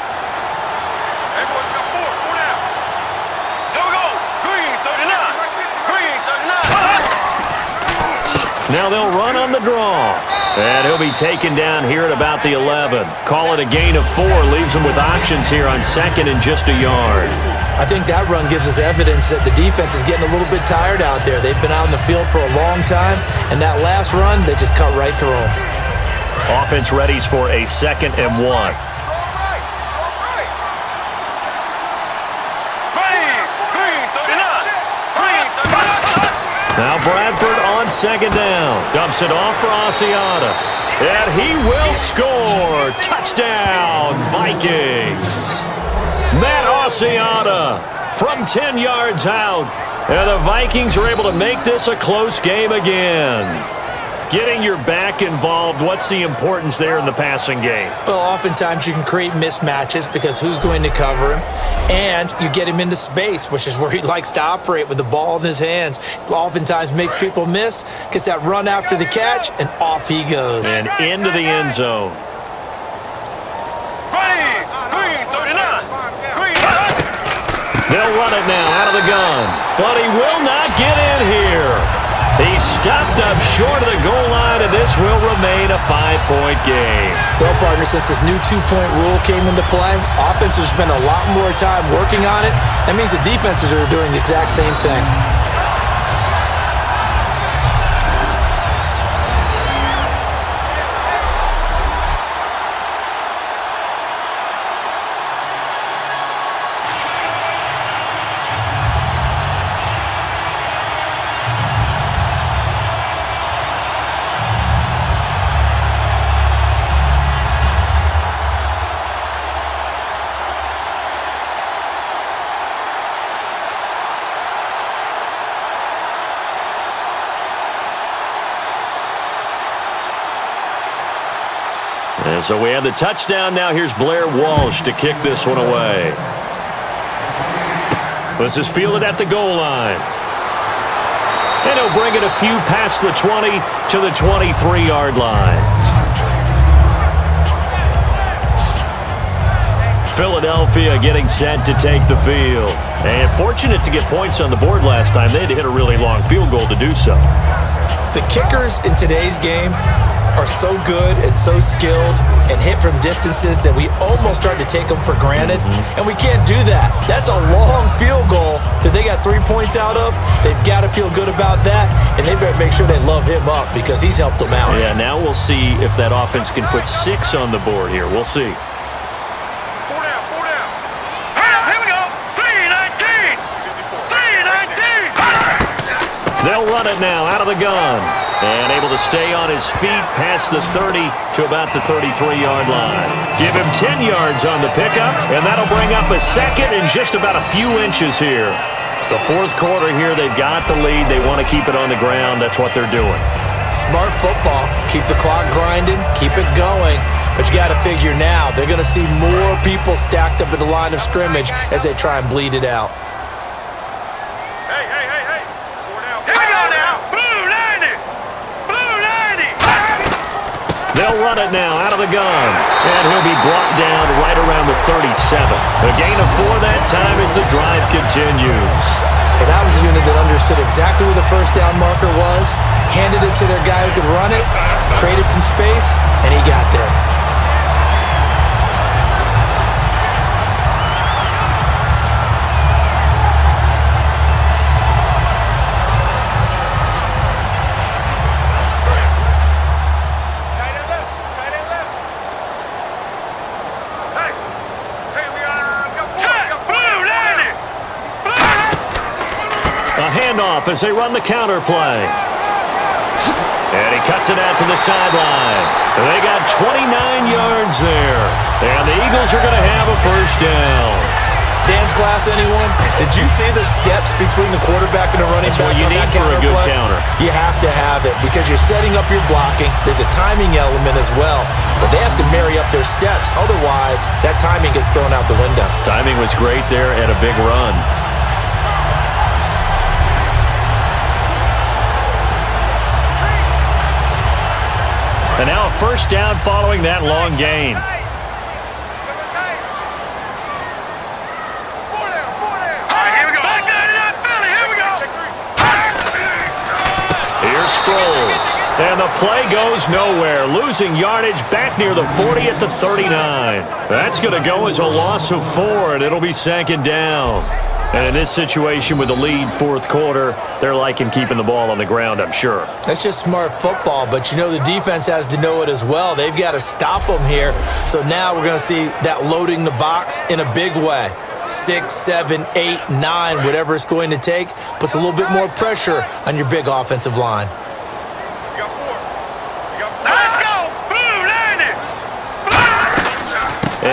Now they'll run on the draw. And he'll be taken down here at about the 11. Call it a gain of 4. Leaves him with options here on 2nd and just a yard. I think that run gives us evidence that the defense is getting a little bit tired out there. They've been out in the field for a long time, and that last run, they just cut right through them. Offense readies for a 2nd and 1. Now Bradford on 2nd down. Dumps it off for Asiata. And he will score. Touchdown, Vikings. Matt Asiata from 10 yards out. And the Vikings are able to make this a close game again. Getting your back involved, what's the importance there in the passing game? Well, oftentimes you can create mismatches because who's going to cover him? And you get him into space, which is where he likes to operate with the ball in his hands. Oftentimes makes people miss, gets that run after the catch, and off he goes. And into the end zone. They'll run it now out of the gun, but he will not get in here. He stopped up short of the goal line, and this will remain a 5-point game. Well, partner, since this new two-point rule came into play, offenses spend a lot more time working on it. That means the defenses are doing the exact same thing. And so we have the touchdown. Now here's Blair Walsh to kick this one away. This is fielded at the goal line. And he'll bring it a few past the 20 to the 23-yard line. Philadelphia getting set to take the field. And fortunate to get points on the board last time. They had to hit a really long field goal to do so. The kickers in today's game are so good and so skilled and hit from distances that we almost start to take them for granted, and we can't do that. That's a long field goal that they got 3 points out of. They've got to feel good about that, and they better make sure they love him up because he's helped them out. Yeah, now we'll see if that offense can put 6 on the board here. We'll see. Four down, four down. Here we go. 3-19. 3-19. They'll run it now out of the gun. And able to stay on his feet past the 30 to about the 33-yard line. Give him 10 yards on the pickup, and that'll bring up a second in just about a few inches here. The fourth quarter here, they've got the lead. They want to keep it on the ground. That's what they're doing. Smart football. Keep the clock grinding. Keep it going. But you got to figure now, they're going to see more people stacked up at the line of scrimmage as they try and bleed it out. Hey. Four down. Here we go now. Blue 90. Blue 90. They'll run it now out of the gun. And he'll be brought down right around the 37. A gain of 4 that time as the drive continues. Well, that was a unit that understood exactly where the first down marker was, handed it to their guy who could run it, created some space, and he got there. Handoff as they run the counter play. And he cuts it out to the sideline. They got 29 yards there. And the Eagles are going to have a first down. Dance class, anyone? Did you see the steps between the quarterback and the running That's back? what you need for a good counter. You have to have it because you're setting up your blocking. There's a timing element as well. But they have to marry up their steps. Otherwise, that timing gets thrown out the window. Timing was great there and a big run. And now a first down following that long gain. Here's Sproles. And the play goes nowhere. Losing yardage back near the 40 at the 39. That's going to go as a loss of 4, and it'll be second down. And in this situation with the lead fourth quarter, they're liking keeping the ball on the ground, I'm sure. That's just smart football, but you know the defense has to know it as well. They've got to stop them here. So now we're going to see that loading the box in a big way. 6, 7, 8, 9, whatever it's going to take, puts a little bit more pressure on your big offensive line. Let's go! Blue 90!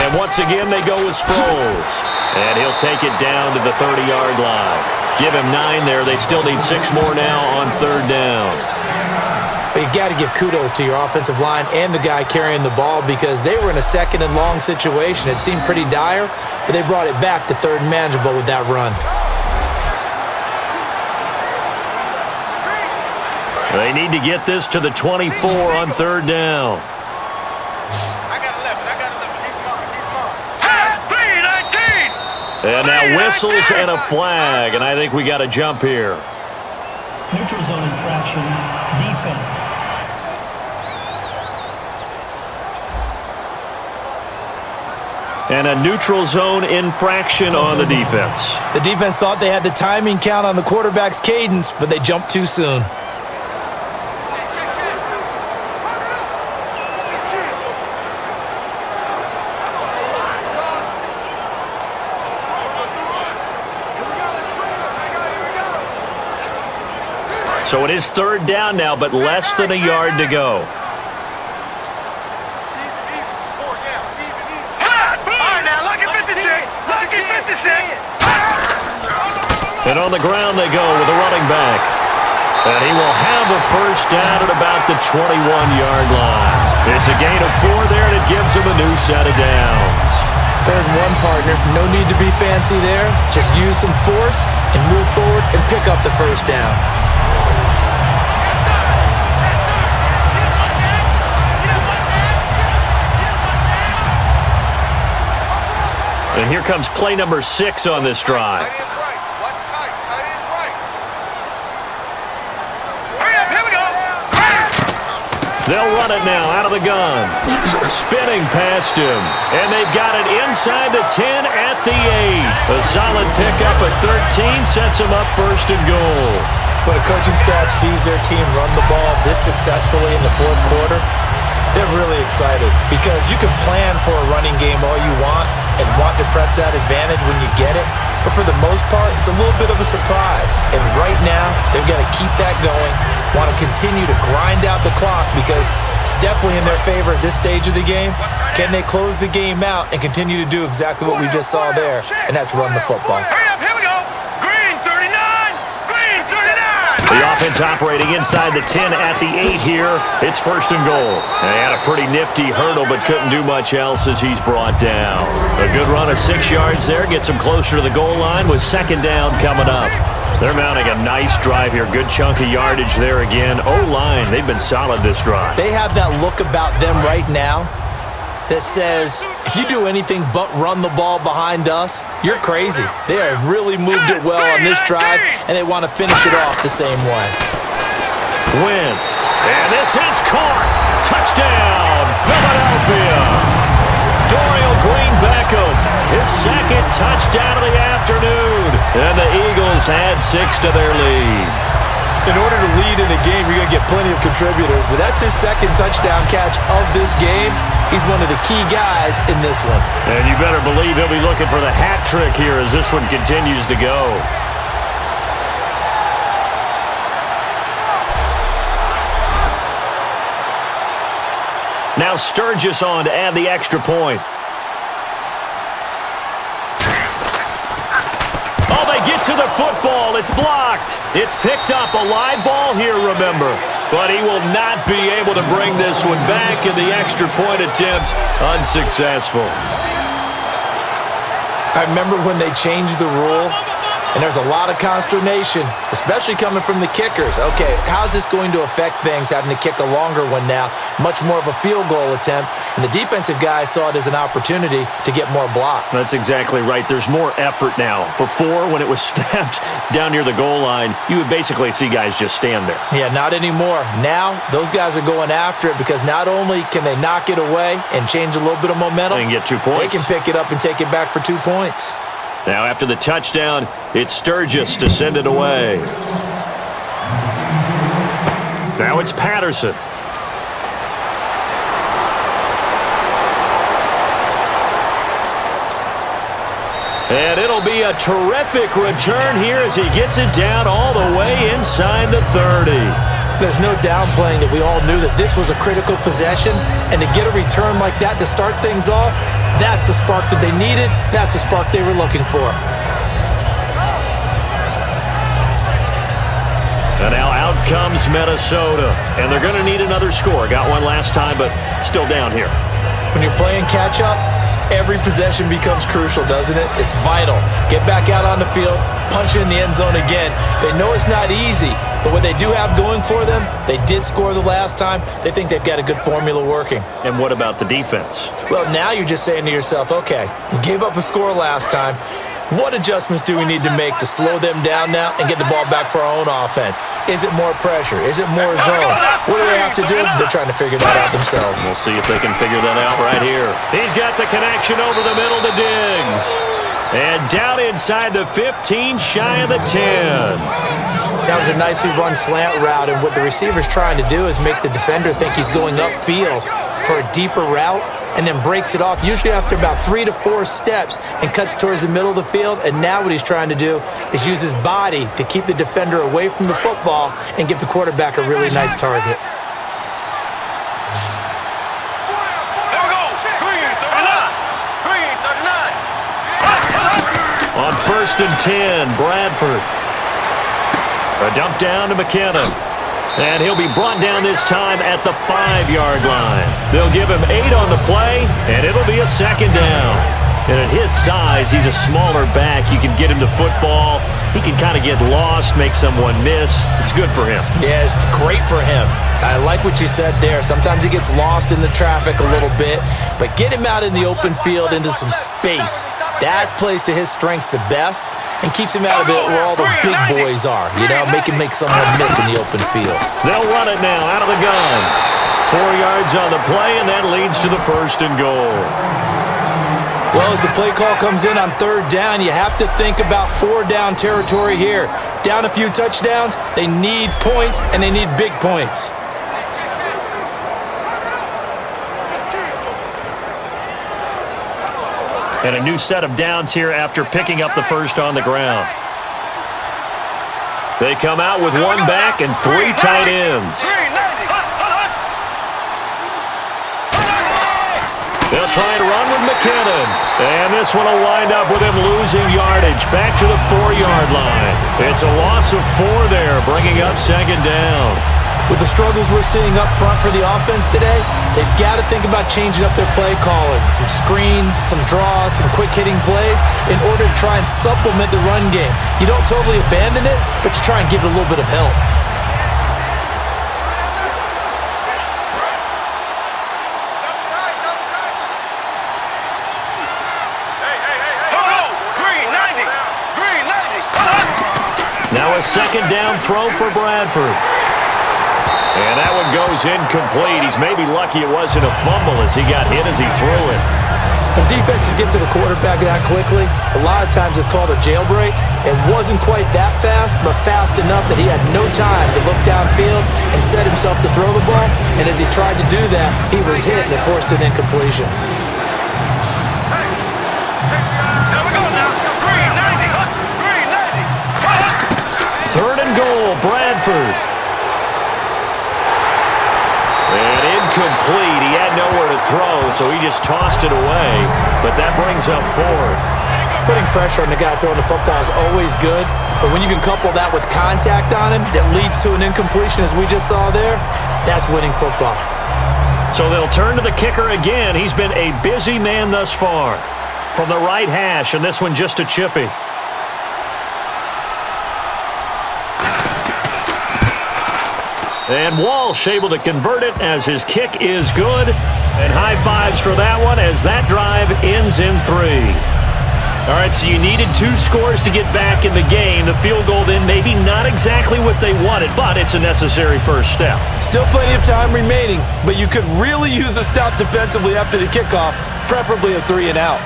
And once again, they go with Sproles. And he'll take it down to the 30-yard line. Give him 9 there. They still need 6 more now on third down. But you got to give kudos to your offensive line and the guy carrying the ball because they were in a second and long situation. It seemed pretty dire, but they brought it back to third and manageable with that run. They need to get this to the 24 on third down. And now whistles and a flag, and I think we got to jump here. Neutral zone infraction, defense. And a neutral zone infraction on the defense. The defense thought they had the timing count on the quarterback's cadence, but they jumped too soon. So it is third down now, but less than a yard to go. And on the ground they go with a running back. And he will have a first down at about the 21-yard line. It's a gain of 4 there, and it gives him a new set of downs. Third and 1, partner. No need to be fancy there. Just use some force and move forward and pick up the first down. And here comes play number 6 on this drive. Tight end's right. Watch tight. Tight end's right. Hurry up. Here we go. They'll run it now out of the gun. Spinning past him. And they've got it inside the 10 at the 8. A solid pickup at 13 sets them up first and goal. When a coaching staff sees their team run the ball this successfully in the fourth quarter, they're really excited because you can plan for a running game all you want and want to press that advantage when you get it. But for the most part, it's a little bit of a surprise. And right now, they've got to keep that going, want to continue to grind out the clock because it's definitely in their favor at this stage of the game. Can they close the game out and continue to do exactly what we just saw there, and that's run the football. Hurry up. Here we go. Green 39. Green 39. The offense operating inside the 10 at the 8 here. It's first and goal. They had a pretty nifty hurdle, but couldn't do much else as he's brought down. A good run of 6 yards there gets him closer to the goal line with second down coming up. They're mounting a nice drive here. Good chunk of yardage there again. O-line, they've been solid this drive. They have that look about them right now that says, if you do anything but run the ball behind us, you're crazy. They have really moved it well on this drive, and they want to finish it off the same way. Wentz, and this is caught. Touchdown, Philadelphia. Dorial Green-Beckham, his second touchdown of the afternoon. And the Eagles add 6 to their lead. In order to lead in a game, you're going to get plenty of contributors, but that's his second touchdown catch of this game. He's one of the key guys in this one. And you better believe he'll be looking for the hat trick here as this one continues to go. Now Sturgis on to add the extra point. Oh, they get to the football. It's blocked. It's picked up. A live ball here, remember. But he will not be able to bring this one back, and the extra point attempt unsuccessful. I remember when they changed the rule, and there's a lot of consternation, especially coming from the kickers. Okay, how's this going to affect things, having to kick a longer one now, much more of a field goal attempt, and the defensive guys saw it as an opportunity to get more block. That's exactly right. There's more effort now. Before, when it was snapped down near the goal line, you would basically see guys just stand there. Yeah, not anymore. Now, those guys are going after it because not only can they knock it away and change a little bit of momentum, and get 2 points. they can pick it up and take it back for 2 points. Now after the touchdown, it's Sturgis to send it away. Now it's Patterson. And it'll be a terrific return here as he gets it down all the way inside the 30. There's no downplaying that we all knew that this was a critical possession, and to get a return like that to start things off, that's the spark that they needed. That's the spark they were looking for. And now out comes Minnesota, and they're going to need another score. Got one last time, but still down here. When you're playing catch-up, every possession becomes crucial, doesn't it? It's vital. Get back out on the field, punch it in the end zone again. They know it's not easy, but what they do have going for them, they did score the last time. They think they've got a good formula working. And what about the defense? Well, now you're just saying to yourself, okay, we gave up a score last time. What adjustments do we need to make to slow them down now and get the ball back for our own offense? Is it more pressure? Is it more zone? What do they have to do? They're trying to figure that out themselves. We'll see if they can figure that out right here. He's got the connection over the middle to Diggs. And down inside the 15, shy of the 10. That was a nicely run slant route, and what the receiver's trying to do is make the defender think he's going upfield for a deeper route, and then breaks it off, usually after about 3 to 4 steps, and cuts towards the middle of the field. And now what he's trying to do is use his body to keep the defender away from the football and give the quarterback a really nice target. There we go. Green 39. Green 39. On 1st and 10, Bradford. A dump down to McKinnon. And he'll be brought down this time at the 5-yard line. They'll give him 8 on the play, and it'll be a second down. And at his size, he's a smaller back. You can get him to football. He can kind of get lost, make someone miss. It's good for him. Yeah, it's great for him. I like what you said there. Sometimes he gets lost in the traffic a little bit, but get him out in the open field into some space. That plays to his strengths the best and keeps him out of it where all the big boys are, you know, make someone miss in the open field. They'll run it now out of the gun. 4 yards on the play, and that leads to the 1st and goal. Well, as the play call comes in on 3rd down, you have to think about 4-down territory here. Down a few touchdowns, they need points, and they need big points. And a new set of downs here after picking up the 1st on the ground. They come out with 1 back and 3 tight ends. They'll try and run with McKinnon. And this one will wind up with him losing yardage back to the 4-yard line. It's a loss of 4 there, bringing up 2nd down. With the struggles we're seeing up front for the offense today, they've got to think about changing up their play calling. Some screens, some draws, some quick-hitting plays in order to try and supplement the run game. You don't totally abandon it, but you try and give it a little bit of help. Now a 2nd down throw for Bradford. And that one goes incomplete. He's maybe lucky it wasn't a fumble as he got hit as he threw it. When defenses get to the quarterback that quickly, a lot of times it's called a jailbreak. It wasn't quite that fast, but fast enough that he had no time to look downfield and set himself to throw the ball. And as he tried to do that, he was hit and it forced an incompletion. Third and goal, Bradford. And incomplete. He had nowhere to throw, so he just tossed it away. But that brings up 4th. Putting pressure on the guy throwing the football is always good, but when you can couple that with contact on him that leads to an incompletion, as we just saw there, that's winning football. So they'll turn to the kicker again. He's been a busy man thus far. From the right hash, and this one just a chippy. And Walsh able to convert it as his kick is good. And high fives for that one as that drive ends in 3. All right, so you needed 2 scores to get back in the game. The field goal then maybe not exactly what they wanted, but it's a necessary first step. Still plenty of time remaining, but you could really use a stop defensively after the kickoff, preferably a 3 and out.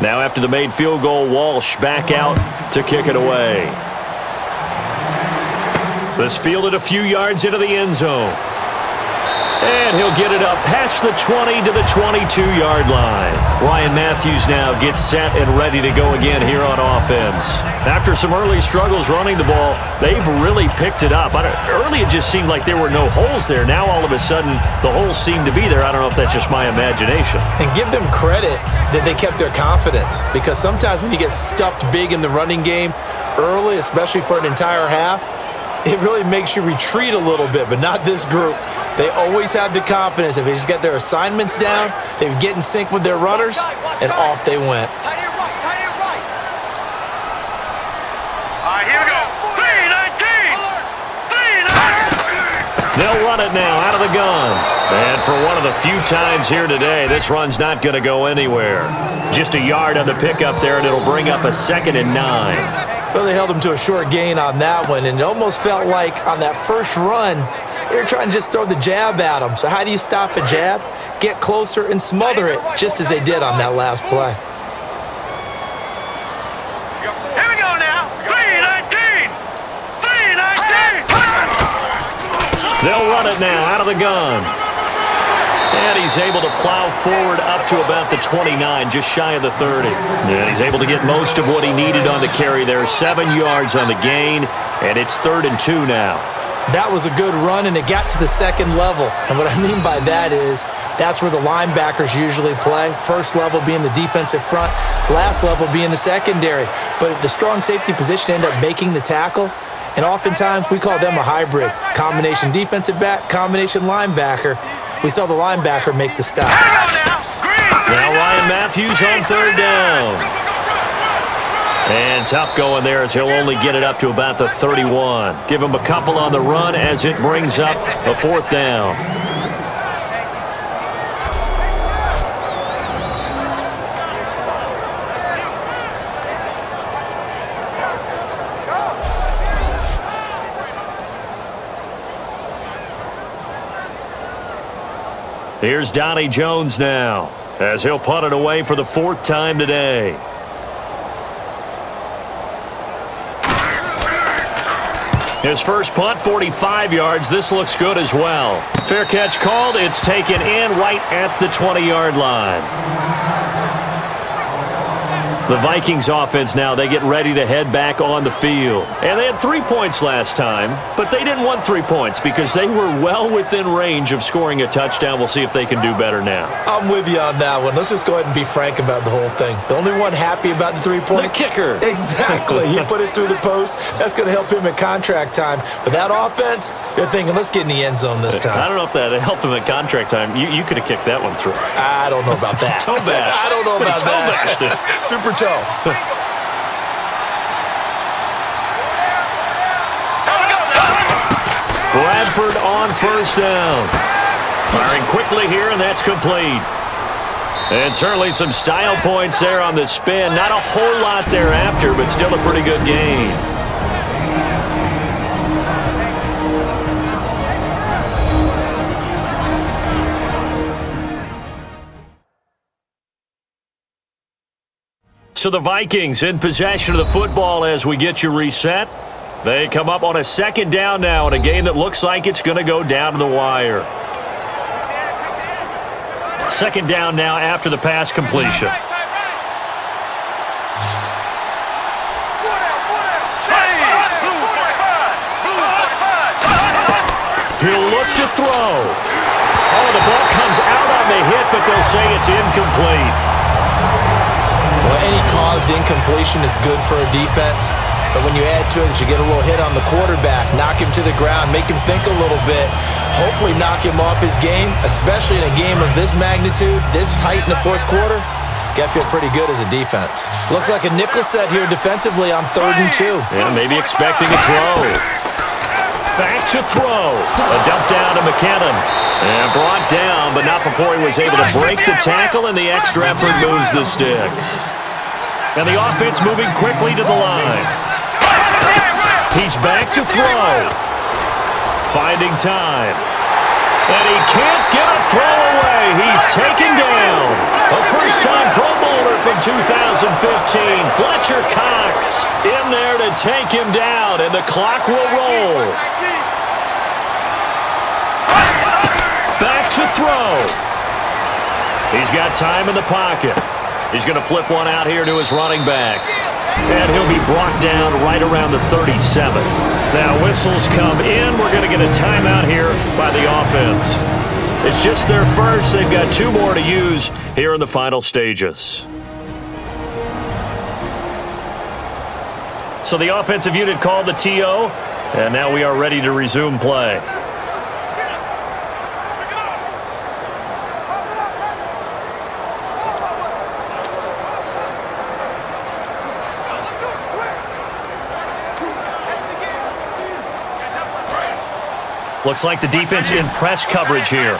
Now after the made field goal, Walsh back out to kick it away. This fielded a few yards into the end zone. And he'll get it up past the 20 to the 22-yard line. Ryan Matthews now gets set and ready to go again here on offense. After some early struggles running the ball, they've really picked it up. Early it just seemed like there were no holes there. Now all of a sudden the holes seem to be there. I don't know if that's just my imagination. And give them credit that they kept their confidence, because sometimes when you get stuffed big in the running game early, especially for an entire half, it really makes you retreat a little bit, but not this group. They always had the confidence. If they just get their assignments down, they would get in sync with their runners, and off they went. All right, here we go. 3-19. 3-19. They'll run it now out of the gun. And for one of the few times here today, this run's not going to go anywhere. Just a yard on the pickup there, and it'll bring up a 2nd and 9. Well, they held him to a short gain on that one, and it almost felt like on that first run, they were trying to just throw the jab at him. So how do you stop a jab? Get closer and smother it, just as they did on that last play. Here we go now. 3-19. 3-19. They'll run it now out of the gun. And he's able to plow forward up to about the 29, just shy of the 30. And he's able to get most of what he needed on the carry there. 7 yards on the gain, and it's 3rd and 2 now. That was a good run, and it got to the 2nd level. And what I mean by that is that's where the linebackers usually play. First level being the defensive front, last level being the secondary. But the strong safety position ended up making the tackle. And oftentimes we call them a hybrid. Combination defensive back, combination linebacker. We saw the linebacker make the stop. Now Tyrann Mathieu on third down. And tough going there as he'll only get it up to about the 31. Give him a couple on the run as it brings up a fourth down. Here's Donnie Jones now as he'll punt it away for the fourth time today. His first punt, 45 yards. This looks good as well. Fair catch called. It's taken in right at the 20-yard line. The Vikings offense now, they get ready to head back on the field. And they had 3 points last time, but they didn't want 3 points because they were well within range of scoring a touchdown. We'll see if they can do better now. I'm with you on that one. Let's just go ahead and be frank about the whole thing. The only one happy about the 3-point? The kicker. Exactly. He put it through the post. That's going to help him at contract time. But that offense, you're thinking, let's get in the end zone this time. I don't know if that helped him at contract time. You could have kicked that one through. I don't know about that. Toe bash. I don't know about that. Super toe. Bradford on first down. Firing quickly here, and that's complete. And certainly some style points there on the spin. Not a whole lot thereafter, but still a pretty good gain. So the Vikings in possession of the football as we get you reset. They come up on a second down now in a game that looks like it's going to go down to the wire. Second down now after the pass completion. He'll look to throw. Oh, the ball comes out on the hit, but they'll say it's incomplete. Well, any caused incompletion is good for a defense. But when you add to it, you get a little hit on the quarterback, knock him to the ground, make him think a little bit, hopefully knock him off his game, especially in a game of this magnitude, this tight in the fourth quarter. Got to feel pretty good as a defense. Looks like a nickel set here defensively on 3rd and 2. Yeah, maybe expecting a throw. Back to throw. A dump down to McKinnon. And brought down, but not before he was able to break the tackle, and the extra effort moves the sticks. And the offense moving quickly to the line. He's back to throw. Finding time. And he can't get a throw away. He's taken down. A first-time Pro Bowler from 2015, Fletcher Cox, in there to take him down, and the clock will roll. Back to throw. He's got time in the pocket. He's going to flip one out here to his running back. And he'll be brought down right around the 37. Now whistles come in. We're going to get a timeout here by the offense. It's just their first. They've got 2 more to use here in the final stages. So the offensive unit called the TO, and now we are ready to resume play. Looks like the defense in press coverage here.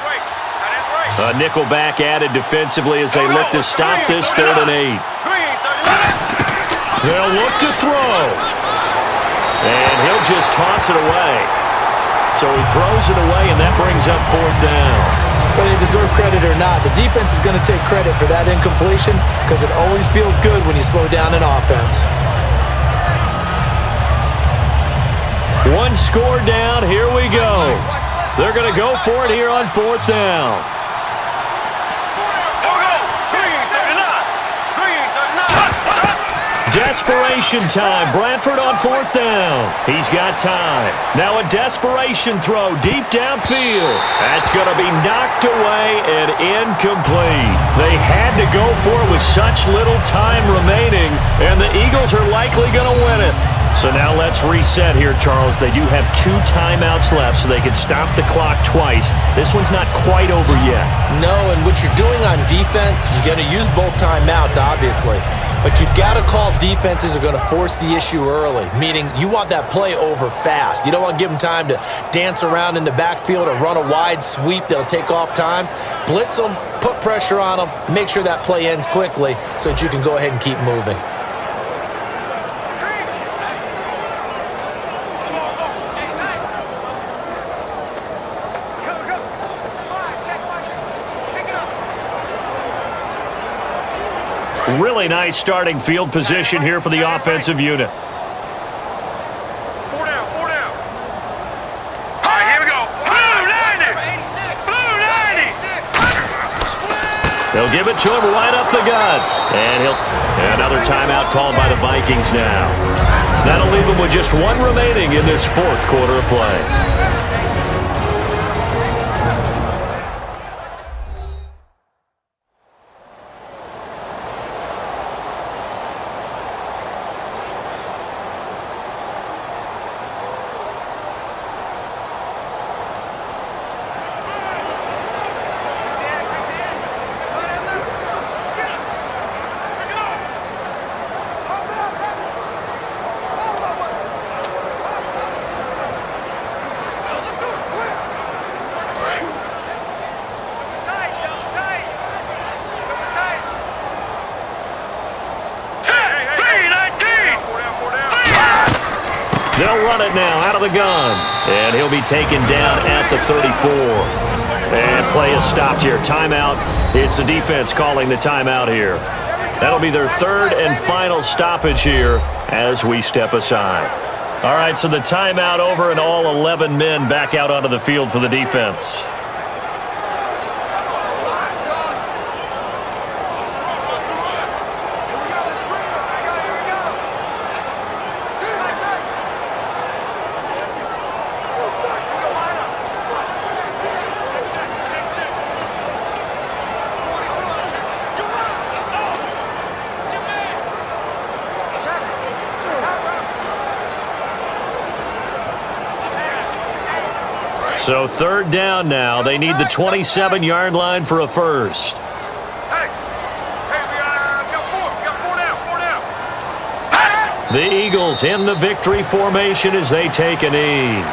A nickel back added defensively as they look to stop this 3rd and 8. They'll look to throw. And he'll just toss it away. So he throws it away, and that brings up 4th down. Whether you deserve credit or not, the defense is going to take credit for that incompletion because it always feels good when you slow down an offense. 1 score down. Here we go. They're going to go for it here on 4th down. Desperation time. Bradford on 4th down. He's got time. Now a desperation throw deep downfield. That's going to be knocked away and incomplete. They had to go for it with such little time remaining, and the Eagles are likely going to win it. So now let's reset here, Charles. They do have 2 timeouts left, so they can stop the clock twice. This one's not quite over yet. No, and what you're doing on defense, you're going to use both timeouts, obviously. But you've got to call defenses are going to force the issue early, meaning you want that play over fast. You don't want to give them time to dance around in the backfield or run a wide sweep that'll take off time. Blitz them, put pressure on them, make sure that play ends quickly so that you can go ahead and keep moving. Really nice starting field position here for the offensive unit. 4 down, 4 down. All right, here we go. Blue 90. Blue 90. They'll give it to him right up the gut. And another timeout called by the Vikings now. That'll leave him with just 1 remaining in this 4th quarter of play. They'll run it now out of the gun. And he'll be taken down at the 34. And play is stopped here. Timeout. It's the defense calling the timeout here. That'll be their 3rd and final stoppage here as we step aside. All right, so the timeout over and all 11 men back out onto the field for the defense. So 3rd down now. They need the 27-yard line for a first. Hey, we got 4 down, 4 down. The Eagles in the victory formation as they take a knee.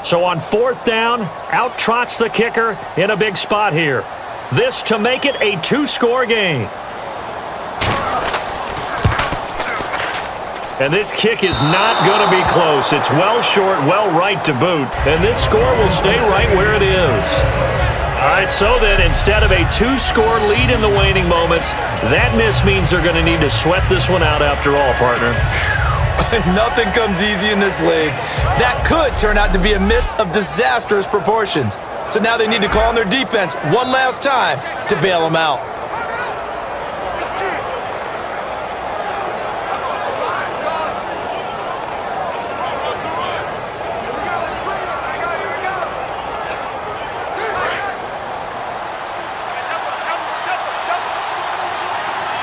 So on 4th down, out trots the kicker in a big spot here. This to make it a 2-score game. And this kick is not going to be close. It's well short, well right to boot. And this score will stay right where it is. All right, so then instead of a 2-score lead in the waning moments, that miss means they're going to need to sweat this one out after all, partner. Nothing comes easy in this league. That could turn out to be a miss of disastrous proportions. So now they need to call on their defense one last time to bail them out.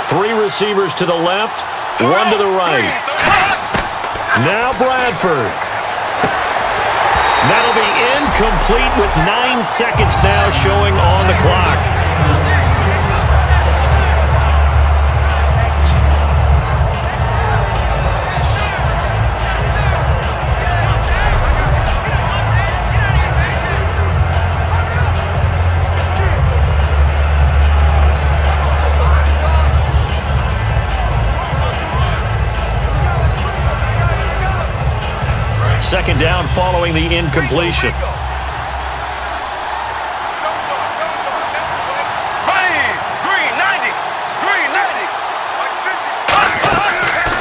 Three receivers to the left, one to the right. Now Bradford. That'll be incomplete with 9 seconds now showing on the clock. Second down following the incompletion.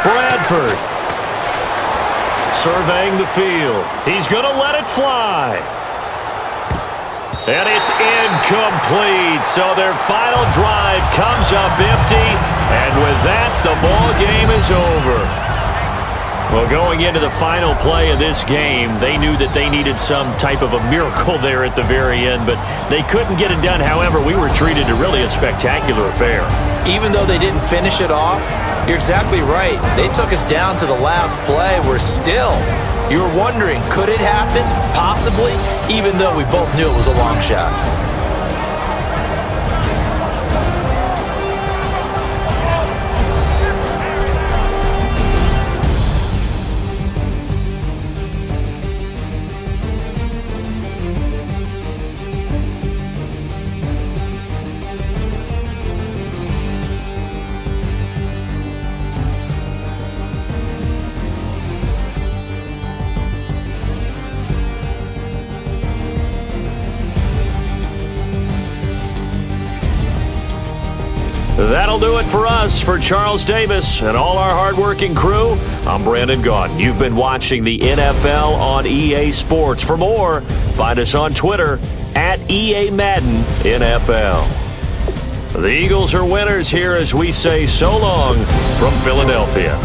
Bradford surveying the field. He's going to let it fly. And it's incomplete. So their final drive comes up empty. And with that, the ball game is over. Well, going into the final play of this game, they knew that they needed some type of a miracle there at the very end, but they couldn't get it done. However, we were treated to really a spectacular affair. Even though they didn't finish it off, you're exactly right. They took us down to the last play. You were wondering, could it happen? Possibly, even though we both knew it was a long shot. That'll do it for us. For Charles Davis and all our hardworking crew, I'm Brandon Gaudin. You've been watching the NFL on EA Sports. For more, find us on Twitter at EA Madden NFL. The Eagles are winners here as we say so long from Philadelphia.